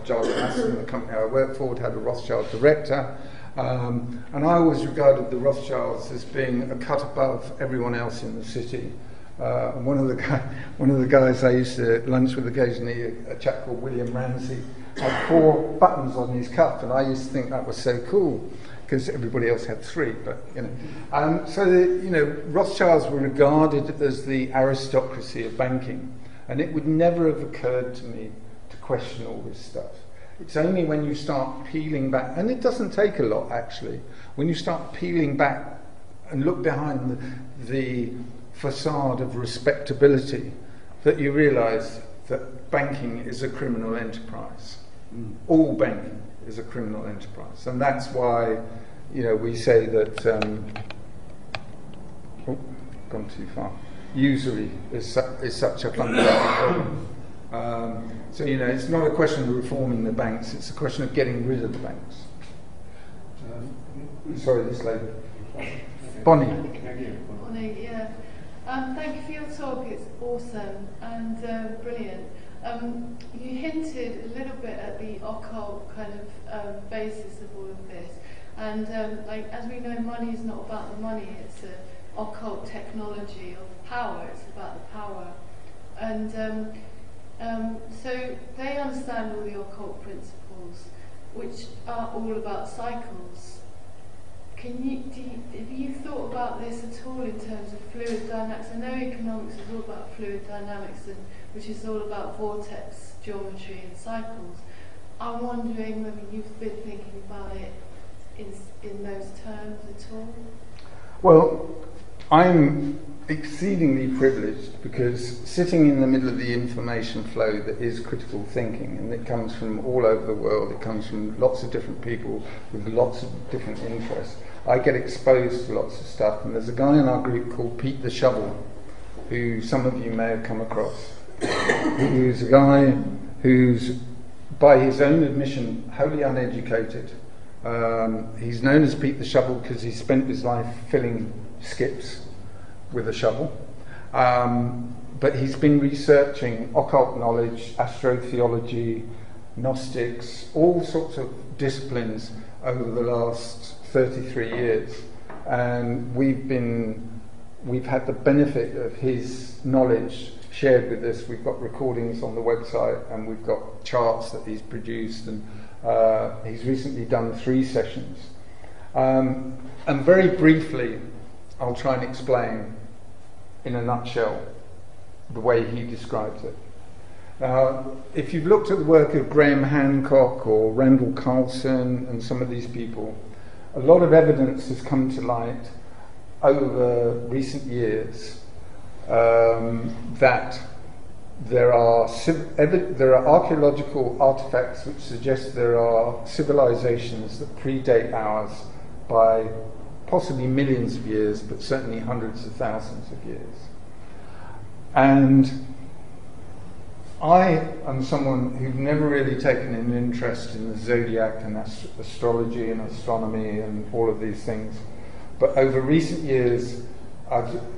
Giles Masson, the company I worked for, had a Rothschild director, and I always regarded the Rothschilds as being a cut above everyone else in the city. And one of the guys I used to lunch with occasionally, a chap called William Ramsey, had 4 buttons on his cuff, and I used to think that was so cool because everybody else had 3. But Rothschilds were regarded as the aristocracy of banking, and it would never have occurred to me to question all this stuff. It's only when you start peeling back, and it doesn't take a lot actually, when you start peeling back and look behind the facade of respectability, that you realise that banking is a criminal enterprise. All banking is a criminal enterprise, and that's why, we say that. Gone too far. Usury is such a fundamental problem. So it's not a question of reforming the banks; it's a question of getting rid of the banks. Sorry, this lady, Bonnie. Bonnie, yeah. Thank you for your talk. It's awesome and brilliant. You hinted a little bit at the occult kind of basis of all of this, and as we know, money is not about the money. It's an occult technology of power. It's about the power, and so they understand all the occult principles, which are all about cycles. Have you thought about this at all in terms of fluid dynamics? I know economics is all about fluid dynamics, which is all about vortex geometry and cycles. I'm wondering whether you've been thinking about it in those terms at all? Well, I'm exceedingly privileged because sitting in the middle of the information flow that is critical thinking, and it comes from all over the world, it comes from lots of different people with lots of different interests. I get exposed to lots of stuff, and there's a guy in our group called Pete the Shovel, who some of you may have come across, who's a guy who's, by his own admission, wholly uneducated. He's known as Pete the Shovel because he spent his life filling skips with a shovel. But he's been researching occult knowledge, astrotheology, Gnostics, all sorts of disciplines over the last 33 years. And we've had the benefit of his knowledge shared with us. We've got recordings on the website, and we've got charts that he's produced, and he's recently done 3 sessions. And very briefly, I'll try and explain in a nutshell the way he describes it. Now, if you've looked at the work of Graham Hancock or Randall Carlson and some of these people, a lot of evidence has come to light over recent years that there are archaeological artifacts which suggest there are civilizations that predate ours by possibly millions of years, but certainly hundreds of thousands of years. And I am someone who's never really taken an interest in the zodiac and astrology and astronomy and all of these things. But over recent years,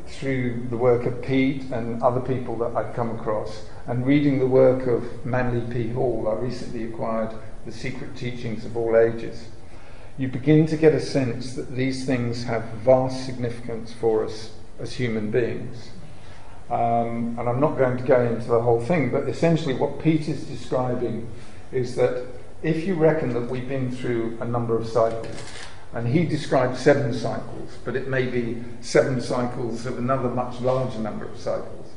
through the work of Pete and other people that I've come across, and reading the work of Manly P. Hall, I recently acquired The Secret Teachings of All Ages, you begin to get a sense that these things have vast significance for us as human beings. And I'm not going to go into the whole thing, but essentially what Pete is describing is that if you reckon that we've been through a number of cycles, and he described 7 cycles, but it may be 7 cycles of another much larger number of cycles.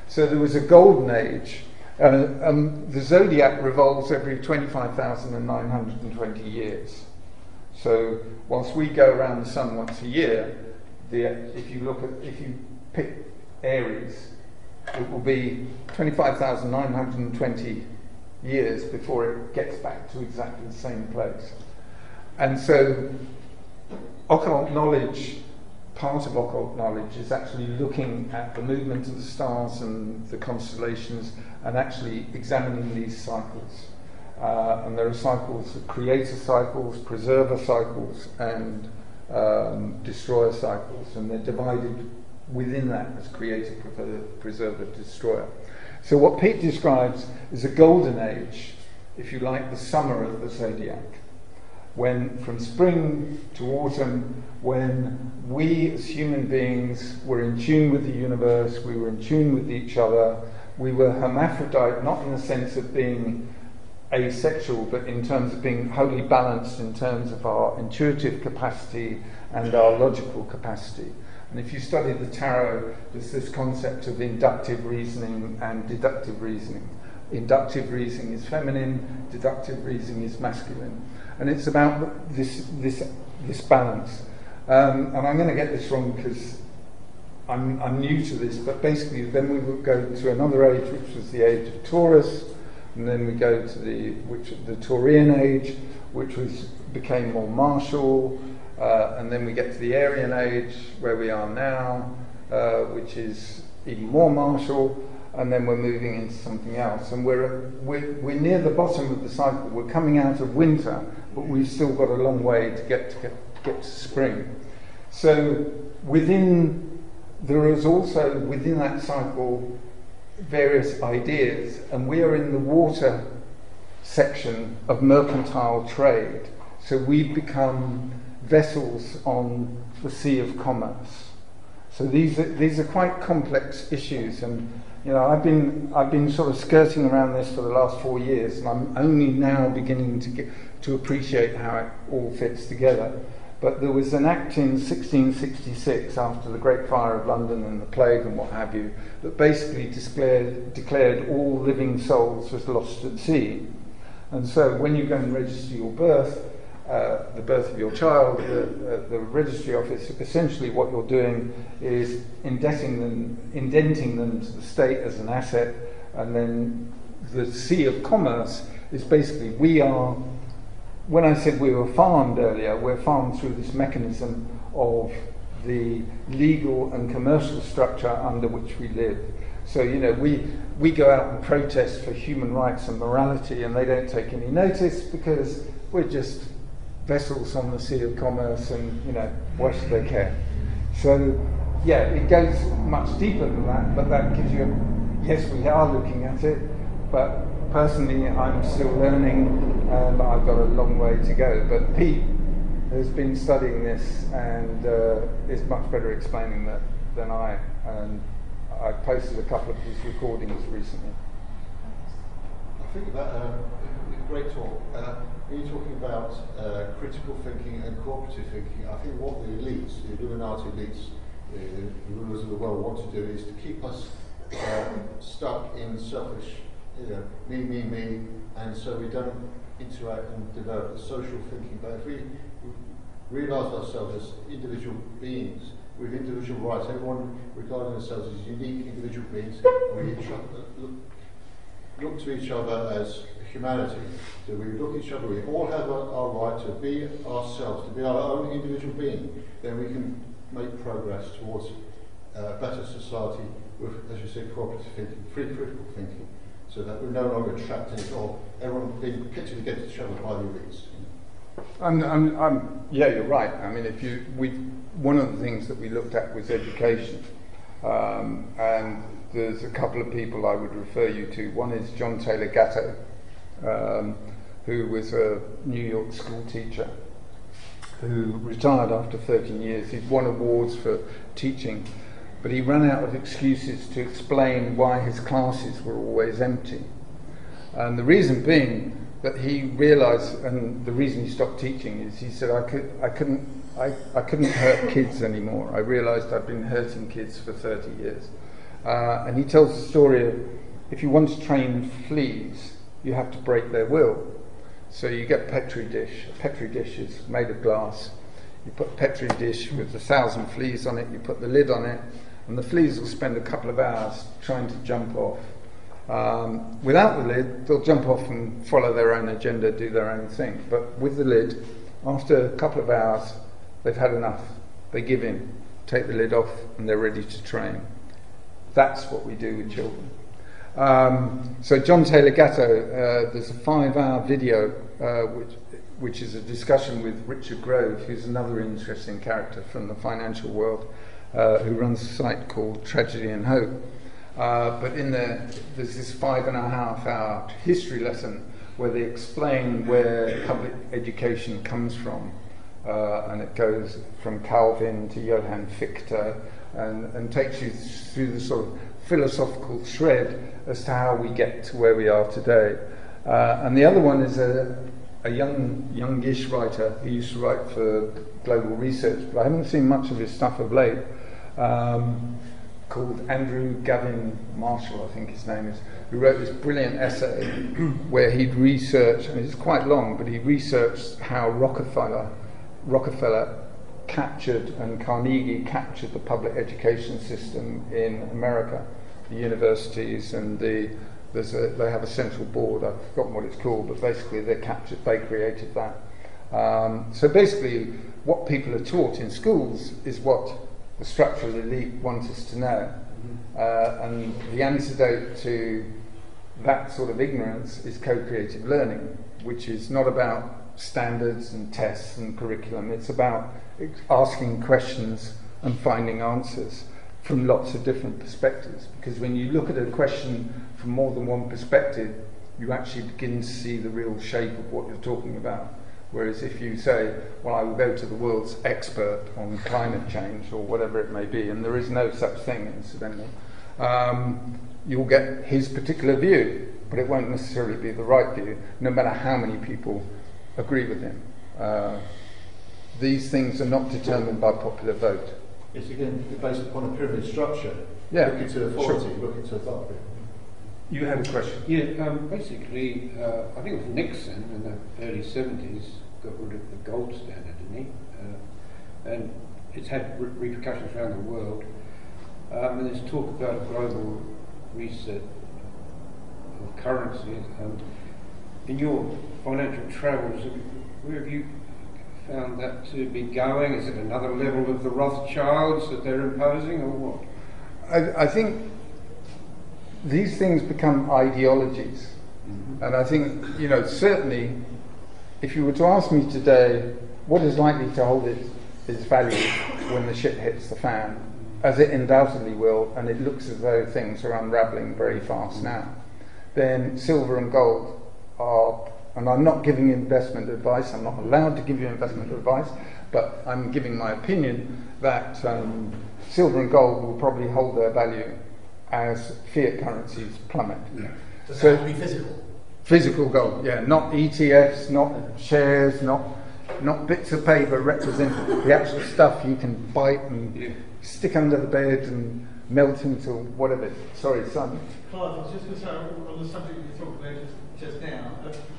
So there was a golden age. The zodiac revolves every 25,920 years. So whilst we go around the sun once a year, if you pick Aries, it will be 25,920 years before it gets back to exactly the same place. And so occult knowledge, part of occult knowledge is actually looking at the movement of the stars and the constellations and actually examining these cycles. And there are cycles, creator cycles, preserver cycles, and destroyer cycles, and they're divided within that as creator, preserver, destroyer. So what Pete describes is a golden age, if you like, the summer of the zodiac. when from spring to autumn, when we as human beings were in tune with the universe, we were in tune with each other, we were hermaphrodite, not in the sense of being asexual, but in terms of being wholly balanced in terms of our intuitive capacity and our logical capacity. And if you study the tarot, there's this concept of inductive reasoning and deductive reasoning. Inductive reasoning is feminine, deductive reasoning is masculine. And it's about this balance. And I'm going to get this wrong because I'm new to this, but basically then we would go to another age, which was the age of Taurus, and then we go to the Taurian age, which became more martial, and then we get to the Aryan age, where we are now, which is even more martial, and then we're moving into something else. And we're near the bottom of the cycle. We're coming out of winter, but we've still got a long way to get to spring. So there is also within that cycle various ideas, and we are in the water section of mercantile trade. So we've become vessels on the sea of commerce. So these are quite complex issues, and I've been sort of skirting around this for the last 4 years, and I'm only now beginning to appreciate how it all fits together. But there was an act in 1666, after the Great Fire of London and the plague and what have you, that basically declared all living souls as lost at sea. And so when you go and register your birth, the birth of your child, the registry office, essentially what you're doing is indenting them to the state as an asset, and then the sea of commerce is basically when I said we were farmed earlier, we're farmed through this mechanism of the legal and commercial structure under which we live. So, we go out and protest for human rights and morality, and they don't take any notice because we're just vessels on the sea of commerce, and, why should they care? So, yeah, it goes much deeper than that, but that gives you yes, we are looking at it, but personally, I'm still learning, and I've got a long way to go. But Pete has been studying this and is much better explaining that than I. And I posted a couple of his recordings recently. I think that great talk. When you're talking about critical thinking and cooperative thinking, I think what the elites, the Illuminati elites, the rulers of the world want to do is to keep us stuck in selfish, me, and so we don't interact and develop the social thinking. But if we realise ourselves as individual beings with individual rights, everyone regarding themselves as unique individual beings, we look to each other as humanity. So we look at each other, we all have our right to be ourselves, to be our own individual being, then we can make progress towards a better society with, as you say, cooperative thinking, free critical thinking, so that we're no longer trapped in it all, everyone being pitted against each other by the elites. Yeah, you're right. I mean, one of the things that we looked at was education, and there's a couple of people I would refer you to. One is John Taylor Gatto, who was a New York school teacher who retired after 13 years. He'd won awards for teaching, but he ran out of excuses to explain why his classes were always empty. And the reason being that he realised, and the reason he stopped teaching is he said, I couldn't hurt kids anymore. I realised I'd been hurting kids for 30 years. And he tells the story of, if you want to train fleas, you have to break their will. So you get a Petri dish. A Petri dish is made of glass. You put a Petri dish with 1,000 fleas on it, you put the lid on it, and the fleas will spend a couple of hours trying to jump off. Without the lid, they'll jump off and follow their own agenda, do their own thing. But with the lid, after a couple of hours, they've had enough. They give in, take the lid off, and they're ready to train. That's what we do with children. So John Taylor Gatto, there's a 5-hour video which is a discussion with Richard Grove, who's another interesting character from the financial world, who runs a site called Tragedy and Hope. But in there's this 5.5-hour history lesson where they explain where public education comes from. And it goes from Calvin to Johann Fichte and takes you through the sort of philosophical thread as to how we get to where we are today. And the other one is a youngish writer who used to write for Global Research, but I haven't seen much of his stuff of late, called Andrew Gavin Marshall, I think his name is, who wrote this brilliant essay where he'd researched, and it's quite long, but he researched how Rockefeller captured and Carnegie captured the public education system in America, the universities, and they have a central board. I've forgotten what it's called, but basically they created that. So basically, what people are taught in schools is what the structural elite want us to know, and the antidote to that sort of ignorance is co-creative learning, which is not about standards and tests and curriculum. It's about asking questions and finding answers from lots of different perspectives, because when you look at a question from more than one perspective, you actually begin to see the real shape of what you're talking about. Whereas if you say, well, I will go to the world's expert on climate change or whatever it may be, and there is no such thing, incidentally, you'll get his particular view, but it won't necessarily be the right view, no matter how many people agree with him. These things are not determined by popular vote. It's again based upon a pyramid structure. Yeah, looking to authority, sure. looking to authority. You had a question? Yeah, basically, I think it was Nixon in the early 70s got rid of the gold standard, didn't he? And it's had repercussions around the world. And there's talk about a global reset of currencies. In your financial travels, where have you found that to be going? Is it another level of the Rothschilds that they're imposing, or what? I think these things become ideologies. And I think, certainly, if you were to ask me today what is likely to hold its value when the shit hits the fan, as it undoubtedly will, and it looks as though things are unravelling very fast now, then silver and gold are, and I'm not giving investment advice, I'm not allowed to give you investment advice, but I'm giving my opinion that silver and gold will probably hold their value as fiat currencies plummet. Yeah. Does So it have to be physical? Physical gold, yeah, not ETFs, not shares, not bits of paper representing the actual stuff you can bite and stick under the bed and melt into whatever. Sorry, son. Clive, I was just going to say, on the subject you talked about just now,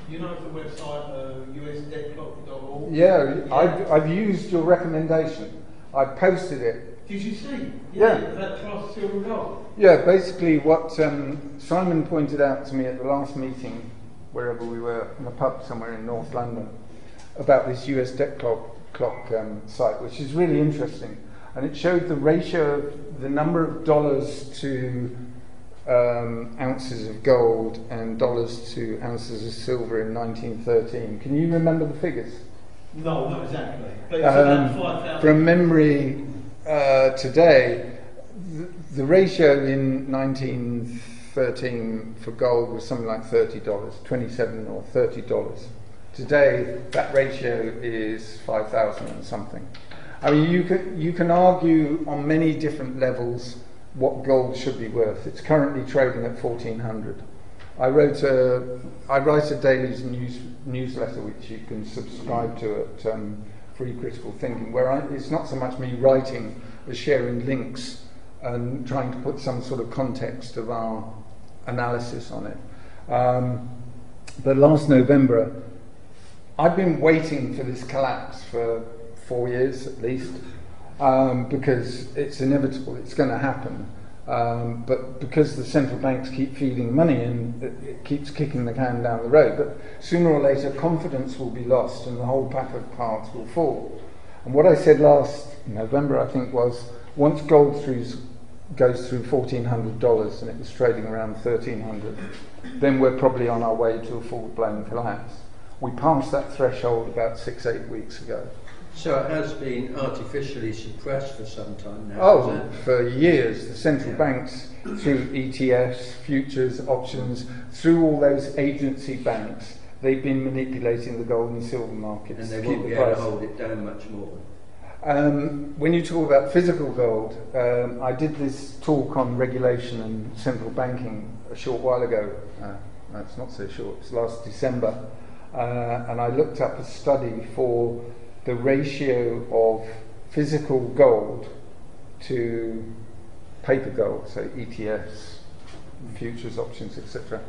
you know the website usdebtclock.org? Yeah, I've used your recommendation. I posted it. Did you see? Yeah. That trust silver and gold? Yeah, basically what Simon pointed out to me at the last meeting, wherever we were, in a pub somewhere in North London, about this US debt clock site, which is really interesting. And it showed the ratio of the number of dollars to ounces of gold and dollars to ounces of silver in 1913. Can you remember the figures? No, not exactly. But it's about 5,000. From memory, today, the ratio in 1913 for gold was something like $30, $27 or $30. Today, that ratio is 5,000 and something. I mean, you can argue on many different levels what gold should be worth. It's currently trading at 1,400. I write a daily newsletter which you can subscribe to at Free Critical Thinking, where it's not so much me writing as sharing links and trying to put some sort of context of our analysis on it. But last November, I've been waiting for this collapse for 4 years at least, because it's inevitable, it's going to happen. But because the central banks keep feeding money in, it keeps kicking the can down the road. But sooner or later, confidence will be lost and the whole pack of cards will fall. And what I said last November, I think, was once gold goes through $1,400 and it was trading around $1,300, then we're probably on our way to a full-blown collapse. We passed that threshold about 6-8 weeks ago. So it has been artificially suppressed for some time now. Oh, for years. The central banks, through ETFs, futures, options, through all those agency banks, they've been manipulating the gold and silver markets And they to won't keep be the able price. to hold it down much more. When you talk about physical gold, I did this talk on regulation and central banking a short while ago. No, it's not so short, it's last December. And I looked up a study for the ratio of physical gold to paper gold, so ETFs, futures, options, etc.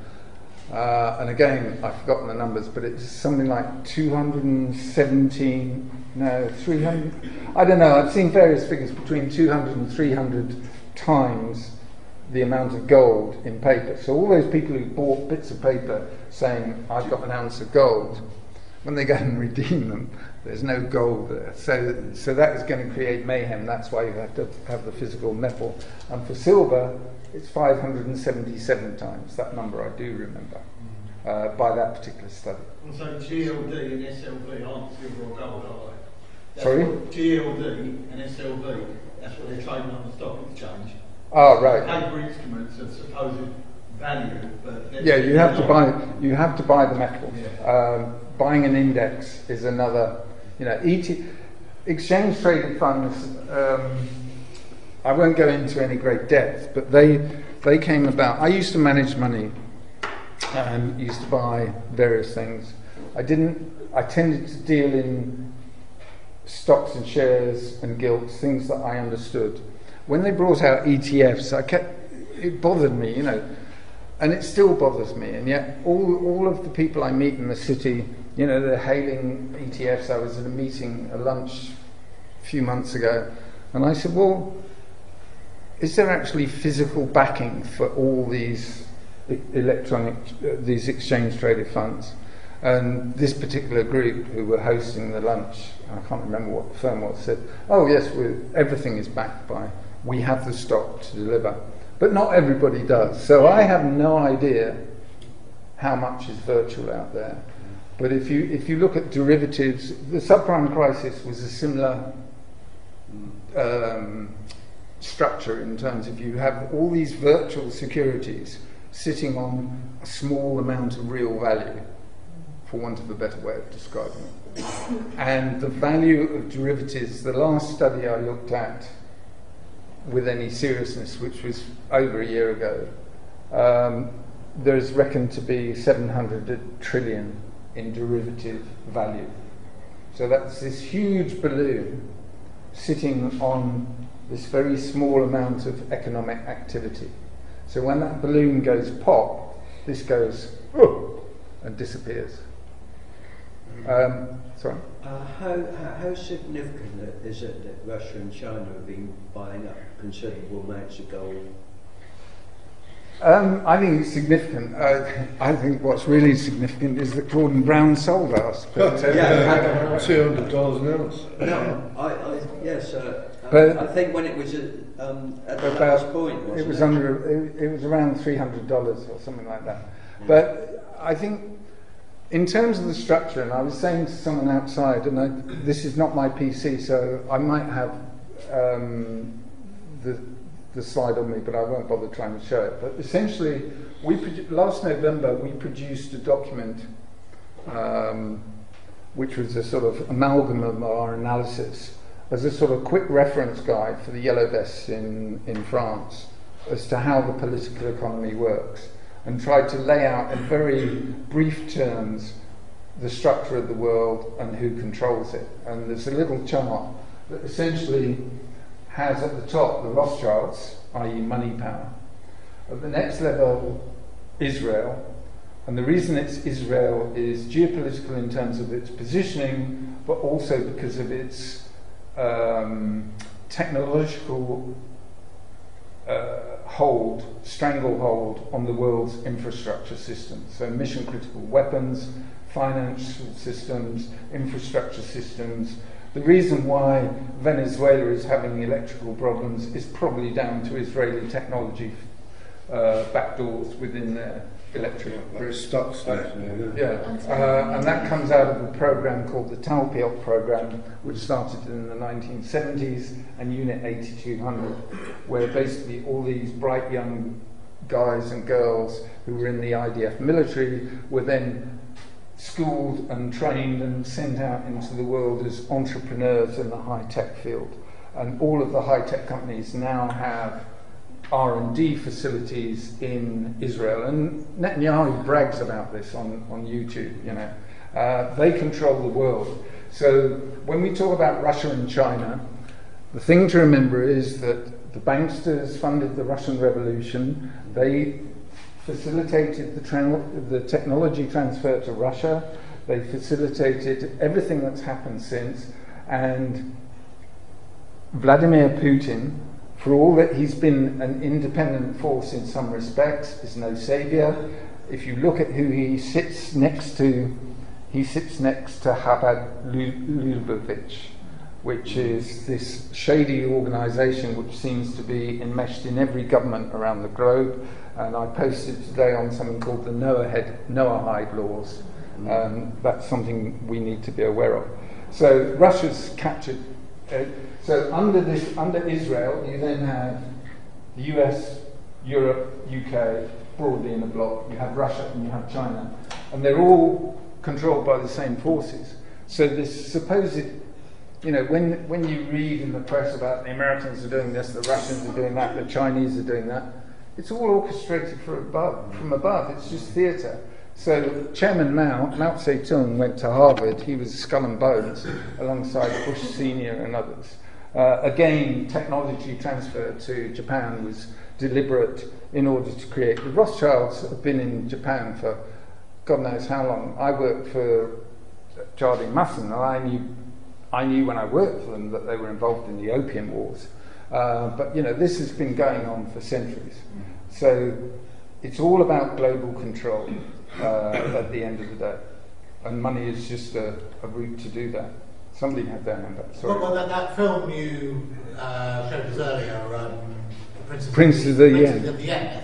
And again, I've forgotten the numbers, but it's something like 300, I don't know, I've seen various figures between 200 and 300 times the amount of gold in paper. So all those people who bought bits of paper saying, I've got an ounce of gold, when they go and redeem them, there's no gold there. So that is going to create mayhem. That's why you have to have the physical metal. And for silver, it's 577 times. That number I do remember by that particular study. And so GLD and SLV aren't silver or gold, are they? That's Sorry? what GLD and SLV, that's what they're trading on the stock exchange. Oh, right. Paper instruments of supposed value, but Yeah, you have to buy the metal. Yeah. Buying an index is another. Exchange traded funds. I won't go into any great depth, but they came about. I used to manage money and used to buy various things. I tended to deal in stocks and shares and gilts, things that I understood. When they brought out ETFs, it bothered me, and it still bothers me. And yet, all of the people I meet in the city, they're hailing ETFs. I was at a lunch a few months ago, and I said, well, is there actually physical backing for all these these exchange-traded funds? And this particular group who were hosting the lunch, I can't remember what the firm was, said, oh yes, everything is backed by, we have the stock to deliver. But not everybody does. So I have no idea how much is virtual out there. But if you look at derivatives, the subprime crisis was a similar structure in terms of you have all these virtual securities sitting on a small amount of real value, for want of a better way of describing it. And the value of derivatives, the last study I looked at with any seriousness, which was over a year ago, there's reckoned to be 700 trillion in derivative value. So that's this huge balloon sitting on this very small amount of economic activity. So when that balloon goes pop, this goes and disappears. Sorry? How significant is it that Russia and China have been buying up considerable amounts of gold? I think it's significant. I think what's really significant is that Gordon Brown sold us. But, $200 an ounce. No, But I think when it was at the last point, wasn't it was around $300 or something like that. Yeah. But I think in terms of the structure, and I was saying to someone outside, and this is not my PC, so I might have the slide on me, but I won't bother trying to show it. But essentially, last November we produced a document which was a sort of amalgam of our analysis as a sort of quick reference guide for the yellow vests in France as to how the political economy works, and tried to lay out in very brief terms the structure of the world and who controls it. And there's a little chart that essentially has at the top the Rothschilds, i.e. money power. At the next level, Israel. And the reason it's Israel is geopolitical in terms of its positioning, but also because of its technological stranglehold on the world's infrastructure system. So mission critical weapons, financial systems, infrastructure systems. The reason why Venezuela is having electrical problems is probably down to Israeli technology backdoors within their electric grid. And that comes out of a program called the Talpiot program, which started in the 1970s, and Unit 8200, where basically all these bright young guys and girls who were in the IDF military were then schooled and trained and sent out into the world as entrepreneurs in the high-tech field. And all of the high-tech companies now have R&D facilities in Israel. And Netanyahu brags about this on YouTube, you know. They control the world. So when we talk about Russia and China, the thing to remember is that the banksters funded the Russian Revolution. They facilitated the technology transfer to Russia. They facilitated everything that's happened since. And Vladimir Putin, for all that he's been an independent force in some respects, is no savior. If you look at who he sits next to, he sits next to Chabad Lubavitch, which is this shady organisation which seems to be enmeshed in every government around the globe. And I posted today on something called the Noahide laws. That's something we need to be aware of. So Russia's captured. So under Israel, you then have the US, Europe, UK, broadly in a bloc. You have Russia and you have China, and they're all controlled by the same forces. So this supposed, you know, when you read in the press about the Americans are doing this, the Russians are doing that, the Chinese are doing that, it's all orchestrated from above. It's just theatre. So Chairman Mao Zedong went to Harvard. He was skull and bones alongside Bush Senior and others. Again, technology transfer to Japan was deliberate in order to create. The Rothschilds have been in Japan for God knows how long. I worked for Jardine Matheson, and I knew when I worked for them that they were involved in the Opium Wars. But you know, this has been going on for centuries. So it's all about global control at the end of the day, and money is just a route to do that. Somebody had their hand up. Sorry. Well, that film you showed us earlier, Prince of the End,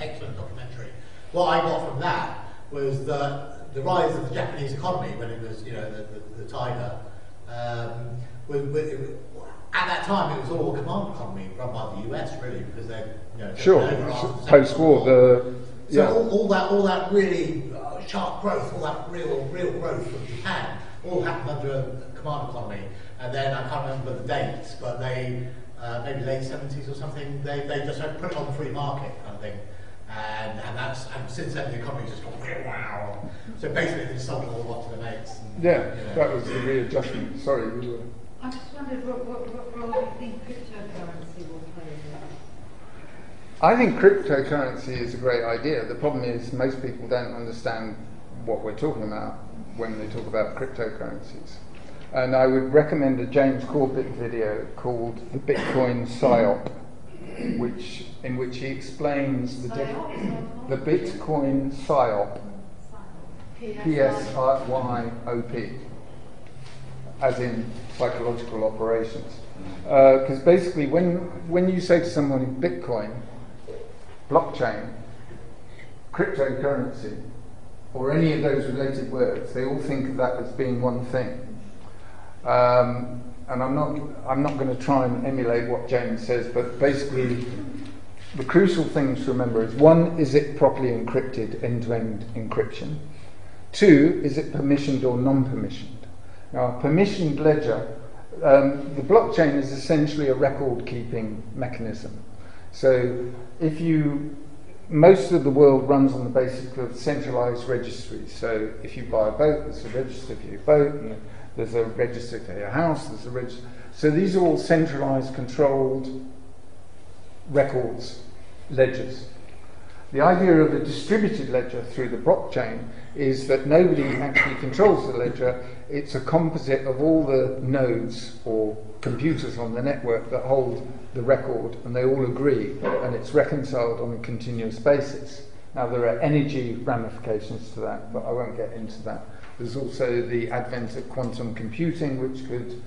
excellent documentary. What I got from that was that the rise of the Japanese economy, when it was, you know, the tiger, at that time it was all a command economy run by the US, really, because they, you know, sure, post-war, all that really sharp growth, all that real growth from Japan, all happened under a command economy. And then I can't remember the dates, but they maybe late 70s or something. They just put it on the free market kind of thing, and since then the economy just gone wow. So basically they sold it all off to the mates. And, yeah, you know. that was the readjustment. Sorry, we were. I just wondered what role you think cryptocurrency will play in that. I think cryptocurrency is a great idea. The problem is most people don't understand what we're talking about when they talk about cryptocurrencies. And I would recommend a James Corbett video called The Bitcoin Psyop, in which he explains the Bitcoin Psyop, P-S-Y-O-P, as in psychological operations. Because basically when you say to someone Bitcoin, blockchain, cryptocurrency, or any of those related words, they all think of that as being one thing. And I'm not going to try and emulate what James says, but basically the crucial things to remember is, one, is it properly encrypted, end-to-end encryption? Two, is it permissioned or non-permissioned? Now, a permissioned ledger, the blockchain is essentially a record-keeping mechanism. So most of the world runs on the basis of centralized registries. So if you buy a boat, there's a register for your boat, and there's a register for your house, there's a register. So these are all centralized, controlled records, ledgers. The idea of a distributed ledger through the blockchain is that nobody actually controls the ledger. It's a composite of all the nodes or computers on the network that hold the record, and they all agree, and it's reconciled on a continuous basis. Now, there are energy ramifications to that, but I won't get into that. There's also the advent of quantum computing, which could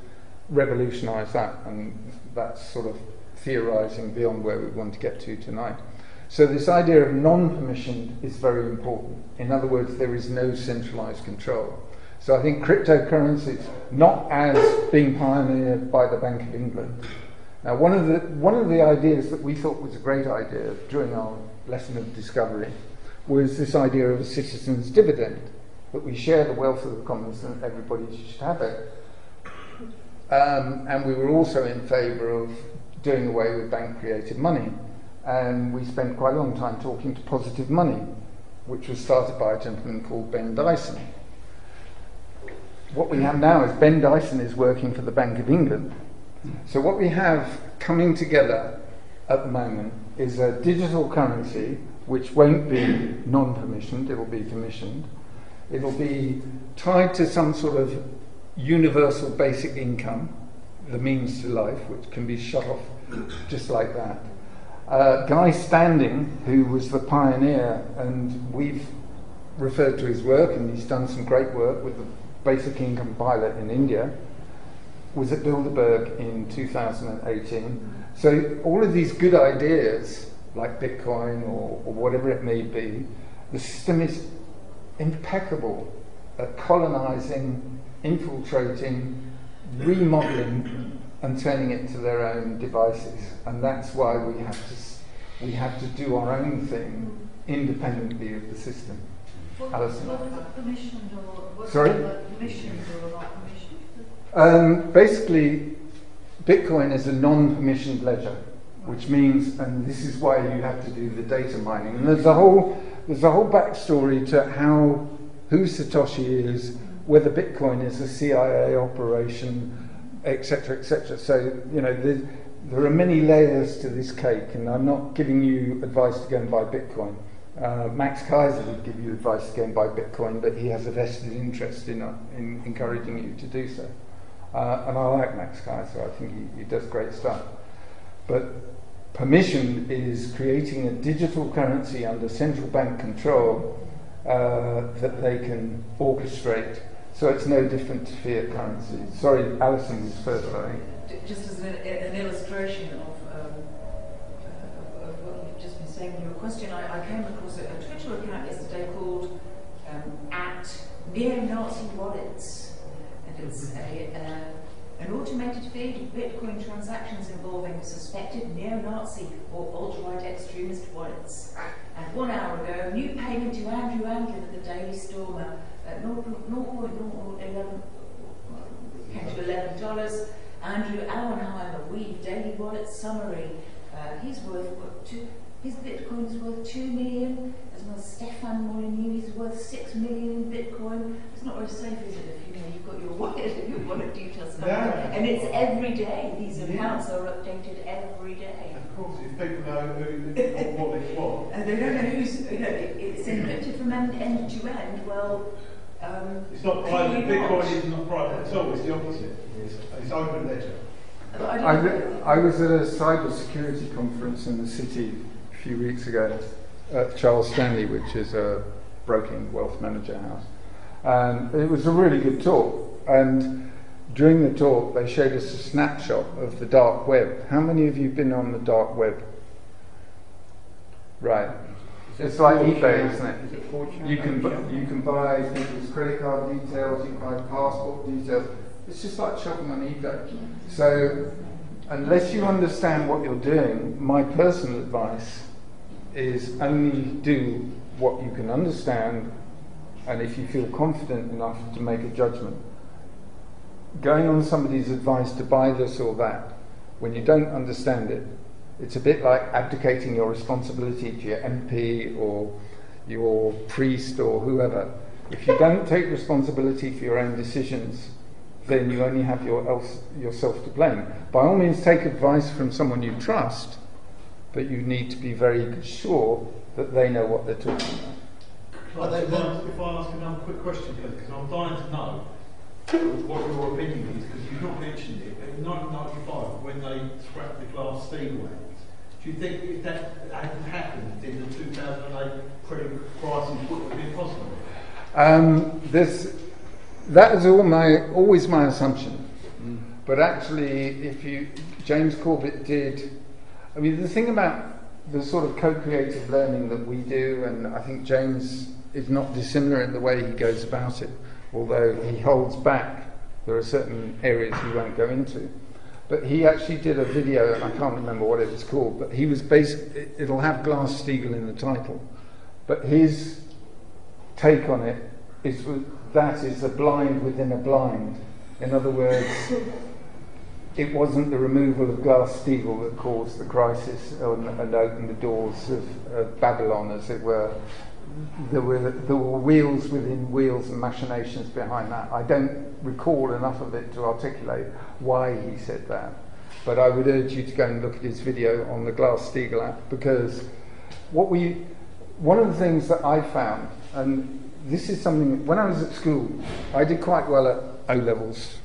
revolutionize that, and that's sort of theorizing beyond where we want to get to tonight. So this idea of non-permissioned is very important. In other words, there is no centralized control. So I think cryptocurrencies, not as being pioneered by the Bank of England. Now, one of the ideas that we thought was a great idea during our lesson of discovery was this idea of a citizen's dividend. that we share the wealth of the commons and everybody should have it. And we were also in favour of doing away with bank-created money. And we spent quite a long time talking to Positive Money, which was started by a gentleman called Ben Dyson. What we have now is Ben Dyson is working for the Bank of England. So what we have coming together at the moment is a digital currency which won't be non-permissioned, it will be permissioned. It will be tied to some sort of universal basic income, the means to life, which can be shut off just like that. Guy Standing, who was the pioneer, and we've referred to his work, and he's done some great work with the basic income pilot in India, was at Bilderberg in 2018. So all of these good ideas, like Bitcoin or whatever it may be, the system is impeccable at colonizing, infiltrating, remodeling, and turning it to their own devices. And that's why we have to do our own thing independently of the system. Alison? Permissioned or Sorry? Permissioned or not permissioned? Basically, Bitcoin is a non-permissioned ledger, which means, and this is why you have to do the data mining. And there's a whole backstory to who Satoshi is, whether Bitcoin is a CIA operation, etc., etc. So, you know, there are many layers to this cake, and I'm not giving you advice to go and buy Bitcoin. Max Kaiser would give you advice to go and buy Bitcoin, but he has a vested interest in encouraging you to do so. And I like Max Kaiser, I think he does great stuff. But permission is creating a digital currency under central bank control that they can orchestrate. So it's no different to fiat currency. Sorry, Alison was first, I think. Just as an illustration of what you've just been saying in your question, I came across a Twitter account yesterday called @Neo-Nazi Wallets. And it's an automated feed of Bitcoin transactions involving suspected neo-Nazi or alt-right extremist wallets. And 1 hour ago, new payment to Andrew Anglin of the Daily Stormer at 0.011 came to $11. Andrew Auenheimer, Weave Daily Wallet Summary. He's worth his Bitcoin is worth 2 million, as well as Stefan Molyneux, he's worth 6 million in Bitcoin. It's not very safe, is it, if you've got your wallet details. Yeah. And it's every day. These accounts are updated every day. Of course, if people know what they want. And they don't know who's, it's encrypted from end to end. Well, it's not private. Bitcoin is not private at all. It's the opposite. It's open ledger. I was at a cyber security conference in the city a few weeks ago at Charles Stanley, which is a broking wealth manager house. And it was a really good talk. And during the talk, they showed us a snapshot of the dark web. How many of you have been on the dark web? Right. It's like eBay, isn't it? You can buy people's credit card details, you can buy passport details. It's just like shopping on eBay. So, unless you understand what you're doing, my personal advice is only do what you can understand, and if you feel confident enough to make a judgment. Going on somebody's advice to buy this or that, when you don't understand it, it's a bit like abdicating your responsibility to your MP or your priest or whoever. If you don't take responsibility for your own decisions, then you only have yourself to blame. By all means, take advice from someone you trust, but you need to be very sure that they know what they're talking about. If I ask another quick question, please, because I'm dying to know what your opinion is, because you've not mentioned it. In 1995, when they scrapped the Glass-Steagall Act, do you think if that hadn't happened in the 2008 credit crisis, would it have been possible? That is always my assumption. But actually, James Corbett did. I mean, the thing about the sort of co-creative learning that we do, and I think James is not dissimilar in the way he goes about it, although he holds back. There are certain areas he won't go into. But he actually did a video, and I can't remember what it was called, but he was it'll have Glass-Steagall in the title. But his take on it that is a blind within a blind. In other words, it wasn't the removal of Glass-Steagall that caused the crisis and opened the doors of Babylon, as it were. There were wheels within wheels and machinations behind that. I don't recall enough of it to articulate why he said that, but I would urge you to go and look at his video on the Glass-Steagall Act, because one of the things that I found, and this is something, when I was at school, I did quite well at O-levels.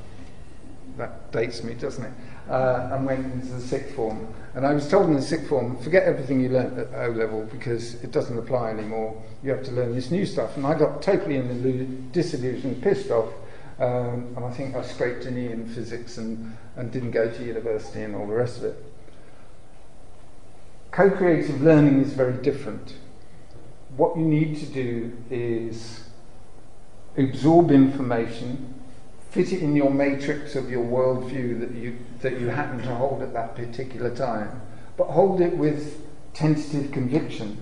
That dates me, doesn't it? And went into the sixth form. And I was told in the sixth form, forget everything you learnt at O-level because it doesn't apply anymore. You have to learn this new stuff. And I got totally disillusioned, pissed off. And I think I scraped an E in physics and didn't go to university and all the rest of it. Co-creative learning is very different. What you need to do is absorb information, fit it in your matrix of your worldview that you happen to hold at that particular time, but hold it with tentative conviction,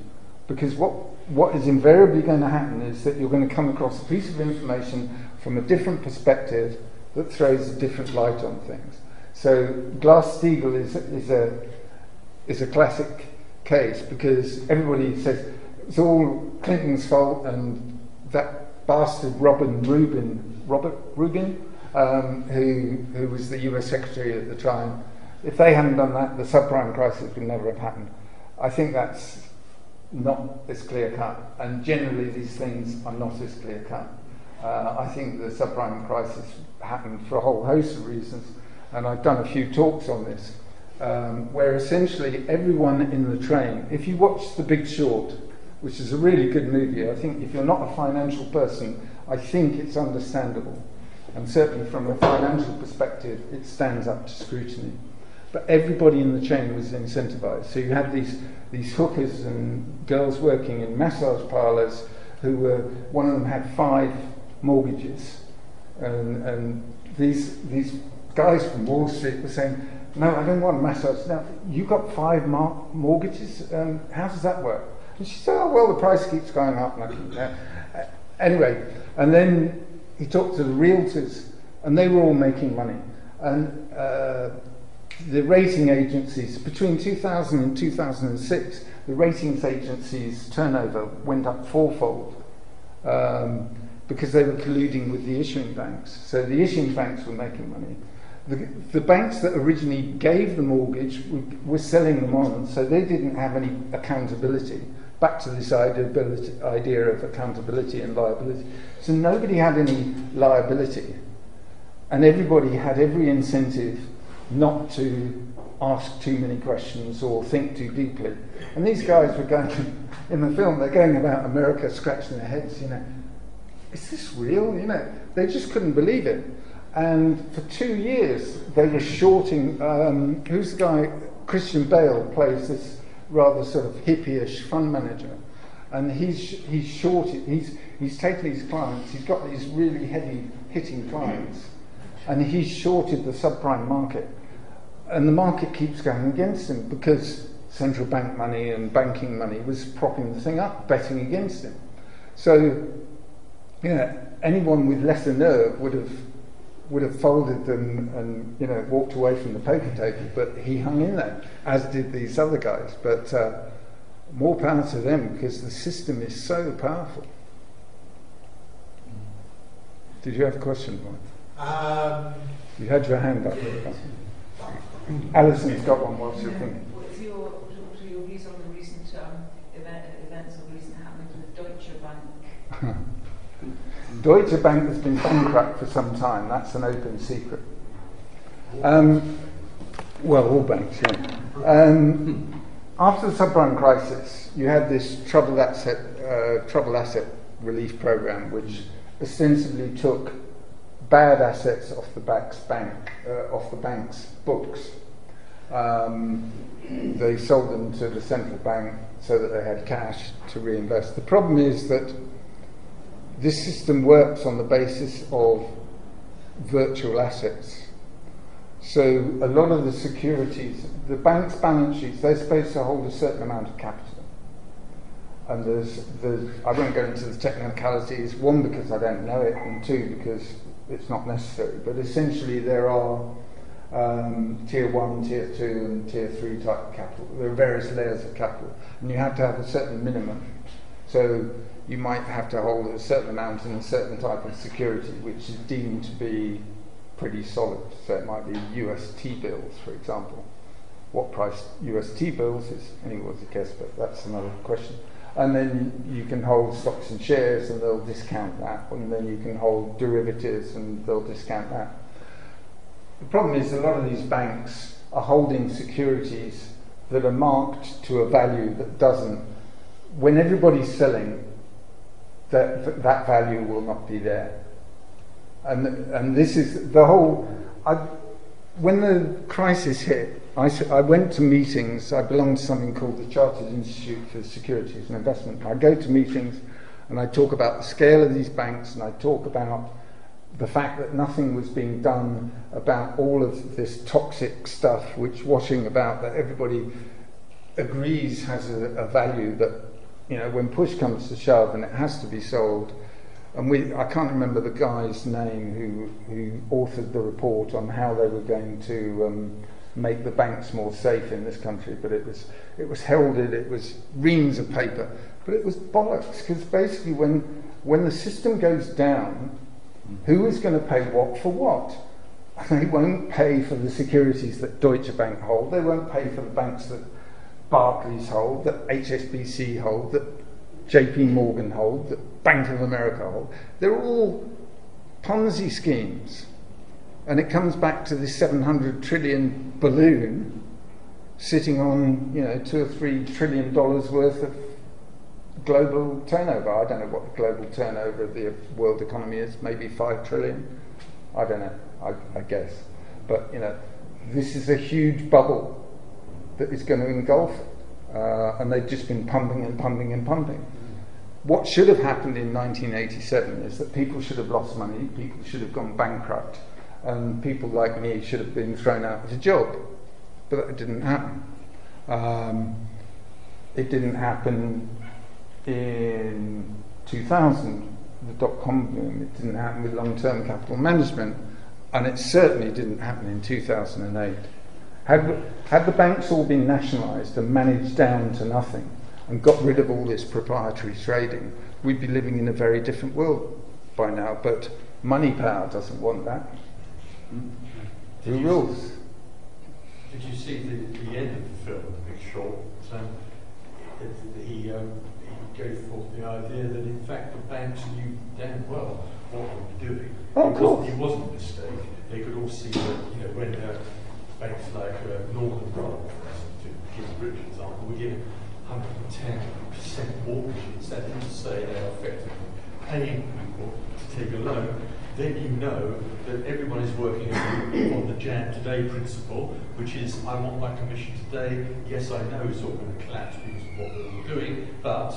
because what is invariably going to happen is that you're going to come across a piece of information from a different perspective that throws a different light on things. So Glass-Steagall is a classic case, because everybody says it's all Clinton's fault and that bastard Robert Rubin, who was the US Secretary at the time. If they hadn't done that, the subprime crisis would never have happened. I think that's not as clear-cut, and generally these things are not as clear-cut. I think the subprime crisis happened for a whole host of reasons, and I've done a few talks on this, where essentially everyone in the train, if you watch The Big Short, which is a really good movie, I think if you're not a financial person, I think it's understandable. And certainly from a financial perspective, it stands up to scrutiny. But everybody in the chain was incentivized. So you had these hookers and girls working in massage parlors who were, one of them had 5 mortgages. And these guys from Wall Street were saying, no, I don't want a massage. Now, you've got 5 mortgages? How does that work? And she said, oh, well, the price keeps going up. And I keep, anyway, and then he talked to the realtors, and they were all making money. And the rating agencies, between 2000 and 2006, the ratings agencies' turnover went up 4-fold because they were colluding with the issuing banks. So the issuing banks were making money. The banks that originally gave the mortgage were selling them on, so they didn't have any accountability. Back to this idea of accountability and liability. So nobody had any liability, and everybody had every incentive not to ask too many questions or think too deeply. And these guys were going, in the film, they're going about America scratching their heads, is this real? They just couldn't believe it. And for 2 years, they were shorting, who's the guy, Christian Bale plays this rather sort of hippie-ish fund manager, and he's shorted, he's taken his clients, he's got these really heavy hitting clients, and he's shorted the subprime market, and the market keeps going against him because central bank money and banking money was propping the thing up, betting against him. So anyone with lesser nerve would have folded them and walked away from the poker table, but he hung in there, as did these other guys. But more power to them, because the system is so powerful. Did you have a question, Mike? You had your hand up. Alison's got one whilst you're thinking. What's your views on the recent events or recent happenings with Deutsche Bank? Deutsche Bank has been bankrupt for some time. That's an open secret. Well, all banks, yeah. After the subprime crisis, you had this troubled asset relief program, which ostensibly took bad assets off the bank's books. They sold them to the central bank so that they had cash to reinvest. The problem is that this system works on the basis of virtual assets. So a lot of the securities, the bank's balance sheets, they're supposed to hold a certain amount of capital. And I won't go into the technicalities, one, because I don't know it, and two, because it's not necessary. But essentially there are tier 1, tier 2 and tier 3 type capital. There are various layers of capital, and you have to have a certain minimum. So you might have to hold a certain amount in a certain type of security, which is deemed to be pretty solid. So it might be US T-bills, for example. What price US T-bills is anyone's guess, but that's another question. And then you can hold stocks and shares, and they'll discount that. And then you can hold derivatives, and they'll discount that. The problem is a lot of these banks are holding securities that are marked to a value that doesn't. When everybody's selling, that value will not be there. And this is the whole. When the crisis hit, I went to meetings. I belong to something called the Chartered Institute for Securities and Investment. I go to meetings and I talk about the scale of these banks, and I talk about the fact that nothing was being done about all of this toxic stuff which washing about that everybody agrees has a value that, you know, when push comes to shove and it has to be sold. And I can't remember the guy's name who authored the report on how they were going to make the banks more safe in this country, but it was heralded, it was reams of paper, but it was bollocks, because basically when the system goes down, who is going to pay what for what? They won't pay for the securities that Deutsche Bank hold, they won't pay for the banks that Barclays hold, that HSBC hold, that JP Morgan hold, that Bank of America hold. They're all Ponzi schemes. And it comes back to this 700 trillion balloon sitting on, you know, $2 or $3 trillion worth of global turnover. I don't know what the global turnover of the world economy is, maybe 5 trillion. I don't know, I guess. But, you know, this is a huge bubble that is going to engulf it. And they've just been pumping and pumping and pumping. What should have happened in 1987 is that people should have lost money, people should have gone bankrupt, and people like me should have been thrown out of a job. But that didn't happen. It didn't happen in 2000, the dot-com boom. It didn't happen with long-term capital management, and it certainly didn't happen in 2008. Had the banks all been nationalised and managed down to nothing and got rid of all this proprietary trading, we'd be living in a very different world by now. But money power doesn't want that. Who rules? Did you see the end of the film, The Big Short? He gave forth the idea that in fact the banks knew damn well what they were doing. It wasn't a mistake. They could all see that, you know, when banks like Northern Rock, to give a rich example, were giving 110% mortgages. That didn't say they are effectively paying people to take a loan. Then you know that everyone is working on the Jan Today principle, which is, I want my commission today. Yes, I know it's all going to collapse because of what we're all doing, but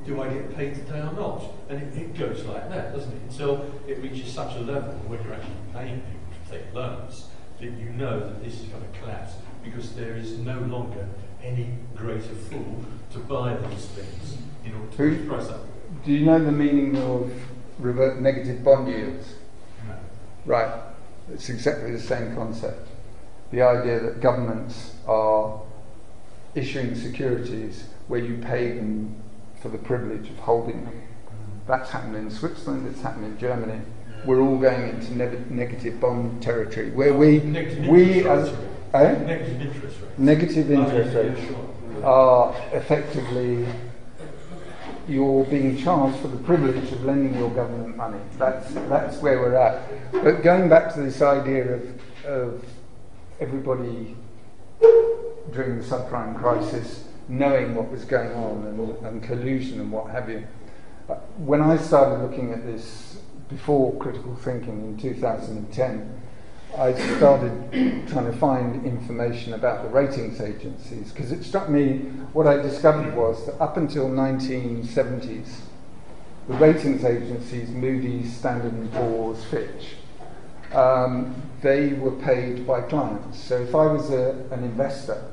do I get paid today or not? And it goes like that, doesn't it? Until it reaches such a level when you're actually paying people to take loans, that you know that this is going to collapse because there is no longer any greater fool to buy these things in order to push the price up. Do you know the meaning of negative bond yields? No. Right. It's exactly the same concept. The idea that governments are issuing securities where you pay them for the privilege of holding them. That's happened in Switzerland, it's happened in Germany. We're all going into negative bond territory where negative interest rates are effectively you're being charged for the privilege of lending your government money. That's where we're at. But going back to this idea of everybody during the subprime crisis knowing what was going on and collusion and what have you. When I started looking at this before critical thinking in 2010, I started trying to find information about the ratings agencies, because it struck me, what I discovered was that up until 1970s, the ratings agencies, Moody's, Standard & Poor's, Fitch, they were paid by clients. So if I was an investor,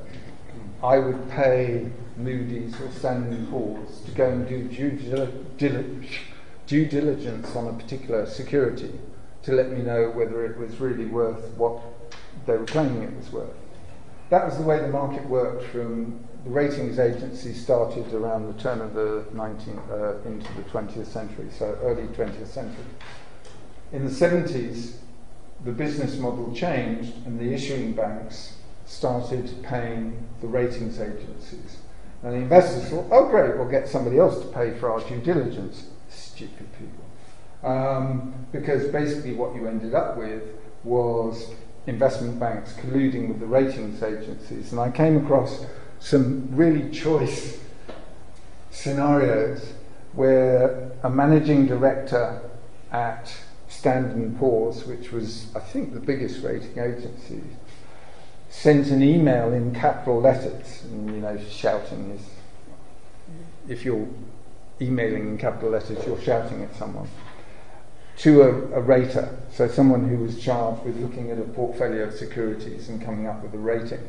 I would pay Moody's or Standard & Poor's to go and do due diligence on a particular security to let me know whether it was really worth what they were claiming it was worth. That was the way the market worked from the ratings agencies started around the turn of the 19th into the 20th century, so early 20th century. In the 70s, the business model changed and the issuing banks started paying the ratings agencies. And the investors thought, oh great, we'll get somebody else to pay for our due diligence. Stupid people. Because basically what you ended up with was investment banks colluding with the ratings agencies. And I came across some really choice scenarios where a managing director at Standard & Poor's, which was, I think, the biggest rating agency, sent an email in capital letters, and you know, shouting is, if you're emailing in capital letters, you're shouting at someone, to a rater, so someone who was charged with looking at a portfolio of securities and coming up with a rating.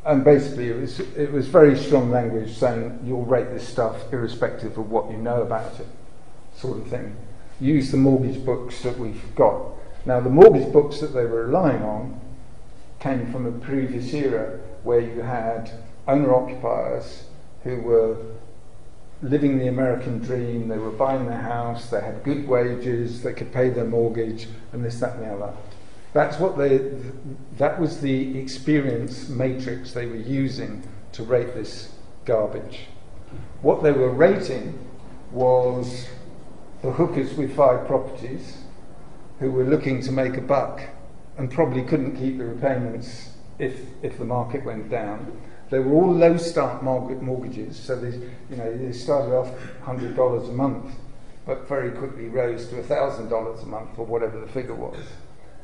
And basically it was very strong language saying you'll rate this stuff irrespective of what you know about it, sort of thing. Use the mortgage books that we've got. Now the mortgage books that they were relying on came from a previous era where you had owner-occupiers who were living the American dream, they were buying their house, they had good wages, they could pay their mortgage, and this, that, and the other. That was the experience matrix they were using to rate this garbage. What they were rating was the hookers with 5 properties who were looking to make a buck and probably couldn't keep the repayments if the market went down. They were all low start mortgages, so they started off $100 a month, but very quickly rose to $1,000 a month or whatever the figure was.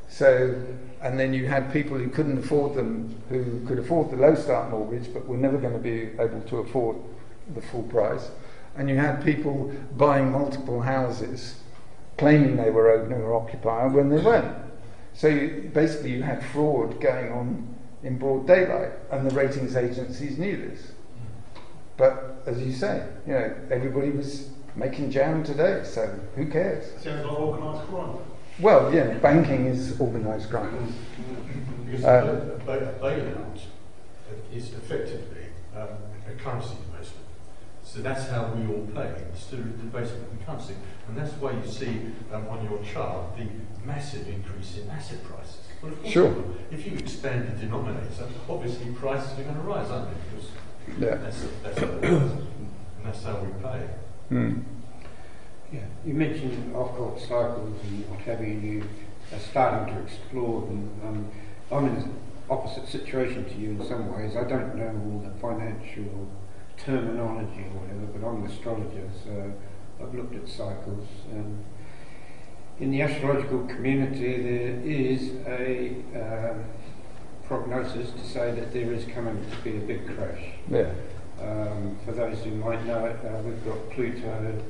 So, and then you had people who couldn't afford them, who could afford the low start mortgage, but were never going to be able to afford the full price. And you had people buying multiple houses, claiming they were owner-occupier when they weren't. So basically you had fraud going on in broad daylight, and the ratings agencies knew this. But as you say, everybody was making jam today, so who cares? Sounds like organised crime. Well, yeah, banking is organised crime. Because a bailout is effectively a currency investment. So that's how we all pay. It's the basically currency. And that's why you see on your chart the massive increase in asset prices. Well, of course, sure. If you expand the denominator, obviously prices are going to rise, aren't they? Because that's how it works. And that's how we pay. Mm. Yeah, you mentioned occult cycles and what have you, and you are starting to explore them. I'm in an opposite situation to you in some ways. I don't know all the financial terminology or whatever, but I'm an astrologer, so I've looked at cycles. In the astrological community, there is a prognosis to say that there is coming to be a big crash. Yeah. For those who might know it, we've got Pluto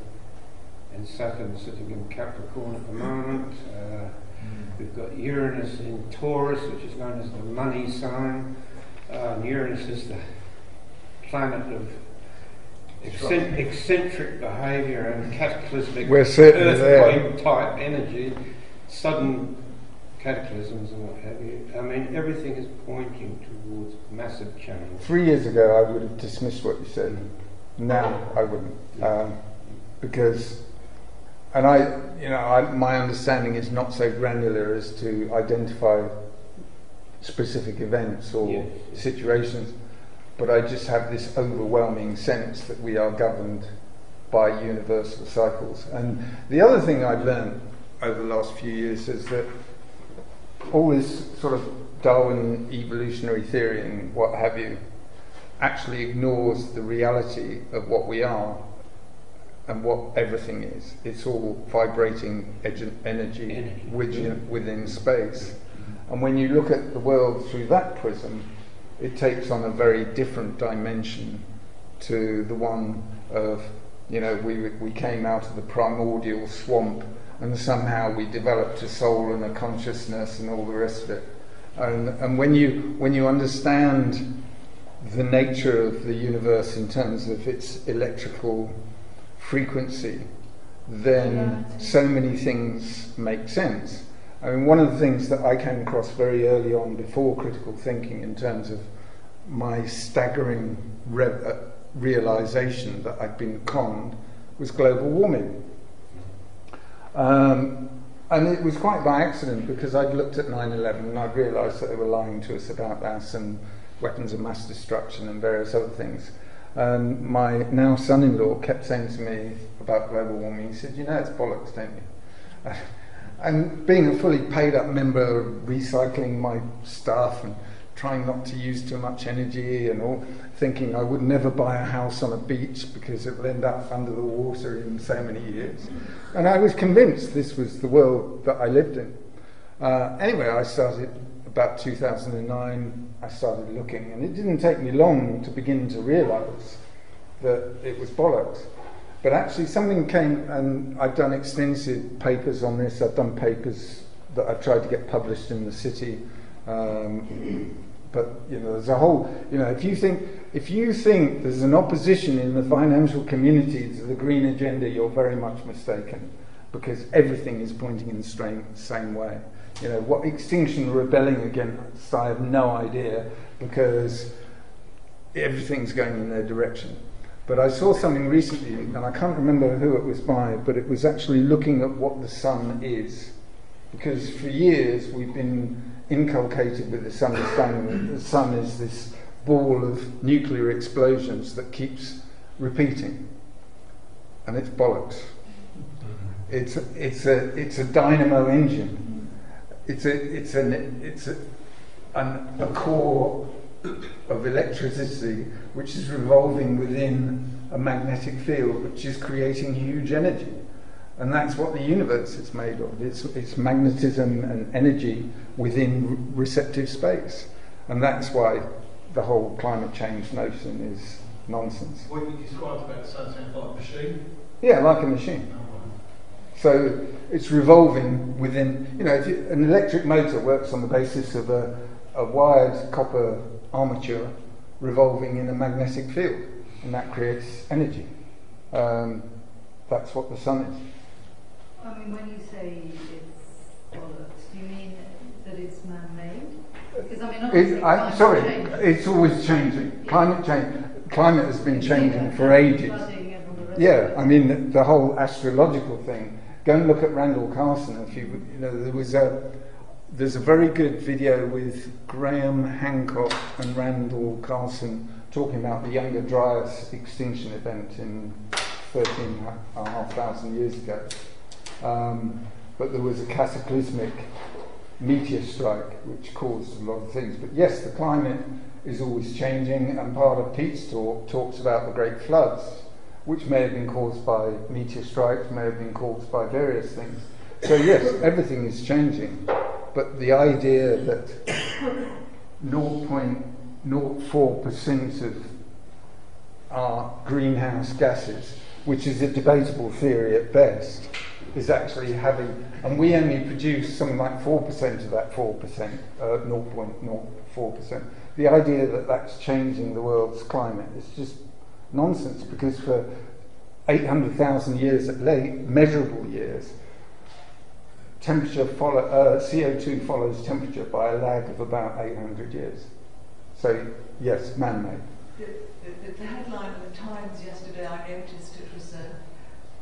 and Saturn sitting in Capricorn at the moment. We've got Uranus in Taurus, which is known as the money sign. And Uranus is the planet of eccentric behaviour and cataclysmic earthquake type energy, sudden cataclysms and what have you. I mean, everything is pointing towards massive change. 3 years ago I would have dismissed what you said. Now I wouldn't. Because, and my understanding is not so granular as to identify specific events or situations, but I just have this overwhelming sense that we are governed by universal cycles. And the other thing I've learned over the last few years is that all this sort of Darwin evolutionary theory and what have you actually ignores the reality of what we are and what everything is. It's all vibrating energy within space. And when you look at the world through that prism, it takes on a very different dimension to the one of, we came out of the primordial swamp and somehow we developed a soul and a consciousness and all the rest of it. And when you understand the nature of the universe in terms of its electrical frequency, then so many things make sense. I mean, one of the things that I came across very early on before critical thinking in terms of my staggering realization that I'd been conned was global warming. And it was quite by accident, because I'd looked at 9/11 and I'd realised that they were lying to us about us and weapons of mass destruction and various other things. My now son-in-law kept saying to me about global warming, he said, "You know, it's bollocks, don't you?" And being a fully paid up member, recycling my stuff and trying not to use too much energy and all, thinking I would never buy a house on a beach because it will end up under the water in so many years. And I was convinced this was the world that I lived in. Anyway, I started, about 2009, I started looking, and it didn't take me long to begin to realise that it was bollocks. But actually something came, and I've done extensive papers on this. I've done papers that I've tried to get published in the City. But there's a whole, if you think there's an opposition in the financial community to the green agenda, you're very much mistaken, because everything is pointing in the same way. What Extinction rebelling against, I have no idea, because everything's going in their direction. But I saw something recently, and I can't remember who it was by, but it was actually looking at what the sun is. Because for years we've been inculcated with this understanding that the sun is this ball of nuclear explosions that keeps repeating, and it's bollocks. It's a dynamo engine. It's a core of electricity which is revolving within a magnetic field, which is creating huge energy. And that's what the universe is made of. It's magnetism and energy within receptive space. And that's why the whole climate change notion is nonsense. What you described about something like a machine? Yeah, like a machine. So it's revolving within, an electric motor works on the basis of a wired copper armature revolving in a magnetic field, and that creates energy. That's what the sun is. I mean, when you say it's bollocks, do you mean that it's man-made? Because it's always changing. Climate has been changing for ages. Yeah, I mean the whole astrological thing. Go and look at Randall Carlson. There's a very good video with Graham Hancock and Randall Carlson talking about the Younger Dryas extinction event in 13,500 years ago. But there was a cataclysmic meteor strike which caused a lot of things. But yes, the climate is always changing, and part of Pete's talk talks about the great floods, which may have been caused by meteor strikes, may have been caused by various things. So yes, everything is changing, but the idea that 0.04% of our greenhouse gases, which is a debatable theory at best, is actually having, and we only produce something like 4% of that 4%, 0.04%. The idea that that's changing the world's climate is just nonsense, because for 800,000 years at late, measurable years, CO2 follows temperature by a lag of about 800 years. So yes, man-made. The headline of the Times yesterday, I noticed it was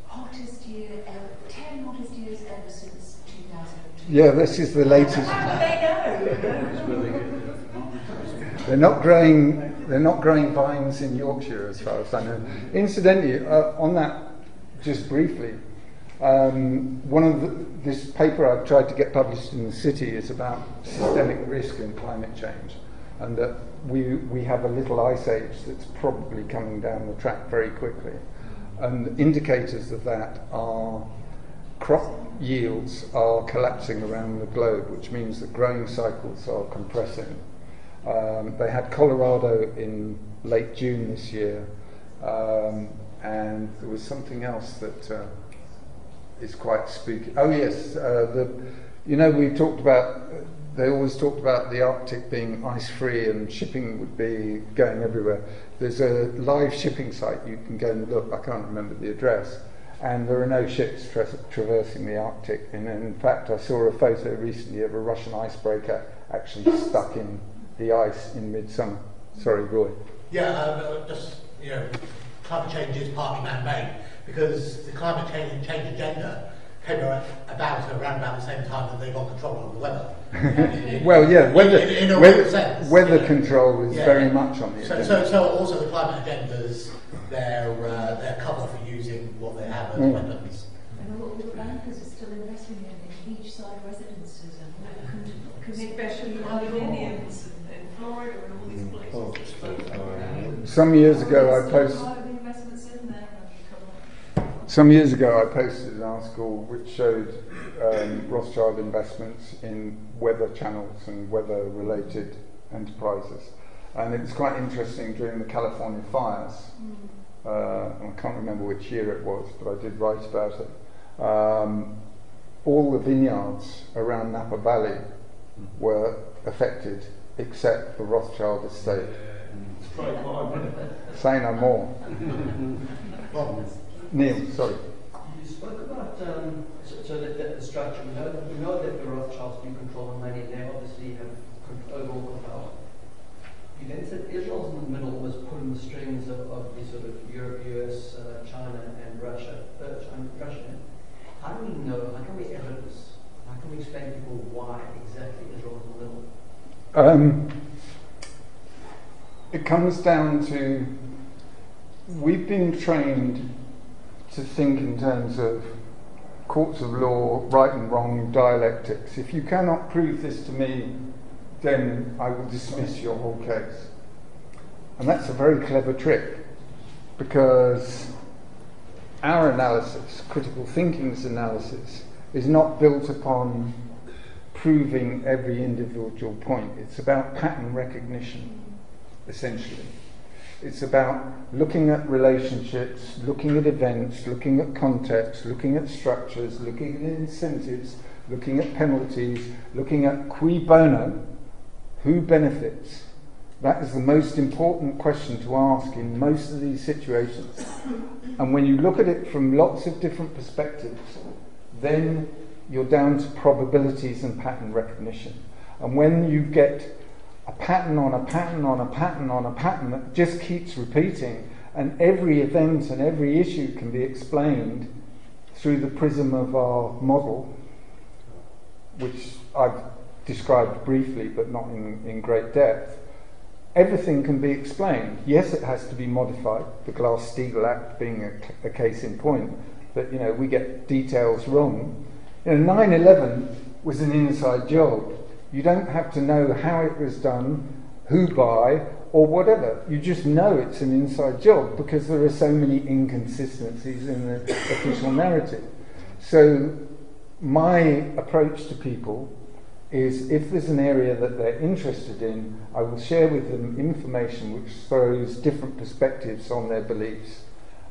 hottest year ever, 10 hottest years ever since 2002. Yeah, this is the latest. How do they know? They're not growing vines in Yorkshire, as far as I know. Incidentally, on that, just briefly, this paper I've tried to get published in the City is about systemic risk in climate change, and that we have a little ice age that's probably coming down the track very quickly. And indicators of that are crop yields are collapsing around the globe, which means that growing cycles are compressing. They had Colorado in late June this year, and there was something else that is quite spooky. Oh yes, we talked about they always talked about the Arctic being ice-free and shipping would be going everywhere. There's a live shipping site you can go and look. I can't remember the address. And there are no ships traversing the Arctic. And in fact, I saw a photo recently of a Russian icebreaker actually stuck in the ice in midsummer. Sorry, Roy. Yeah, just, you know, climate change is partly man-made because the climate change agenda came around about the same time that they got control of the weather. Well, yeah, weather sense, control is very much on the agenda. So also the climate agendas, their cover for using what they have as weapons. And all the bankers are still investing in beachside residences and especially condominiums in Florida and all these places. Some years ago, I posted an article which showed Rothschild investments in weather channels and weather-related enterprises, and it was quite interesting during the California fires. I can't remember which year it was, but I did write about it. All the vineyards around Napa Valley were affected, except the Rothschild estate. Say no more. Neil, sorry. You spoke about the structure. We know that the Rothschilds do control the money. They obviously have overall power. You then said Israel's in the middle, was pulling the strings of the sort of Europe, US, China, and Russia. How do we know? How can we evidence? How can we explain to people why exactly Israel is in the middle? It comes down to, we've been trained to think in terms of courts of law, right and wrong, dialectics. If you cannot prove this to me, then I will dismiss your whole case. And that's a very clever trick, because our analysis, critical thinking's analysis, is not built upon proving every individual point. It's about pattern recognition, essentially. It's about looking at relationships, looking at events, looking at context, looking at structures, looking at incentives, looking at penalties, looking at cui bono, who benefits. That is the most important question to ask in most of these situations. And when you look at it from lots of different perspectives, then you're down to probabilities and pattern recognition. And when you get a pattern on a pattern on a pattern on a pattern that just keeps repeating, and every event and every issue can be explained through the prism of our model, which I've described briefly but not in great depth, everything can be explained. Yes, it has to be modified, the Glass-Steagall Act being a case in point, that, you know, we get details wrong. You know, 9/11 was an inside job. You don't have to know how it was done, who by, or whatever. You just know it's an inside job because there are so many inconsistencies in the official narrative. So my approach to people is, if there's an area that they're interested in, I will share with them information which throws different perspectives on their beliefs.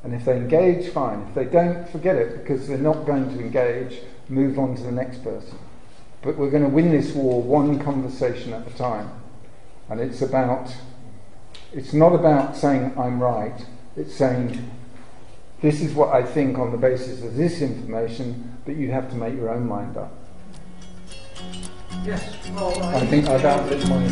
And if they engage, fine. If they don't, forget it, because they're not going to engage, move on to the next person. But we're going to win this war one conversation at a time. And it's not about saying I'm right, it's saying this is what I think on the basis of this information, but you have to make your own mind up. Yes, well, I think I've outlived my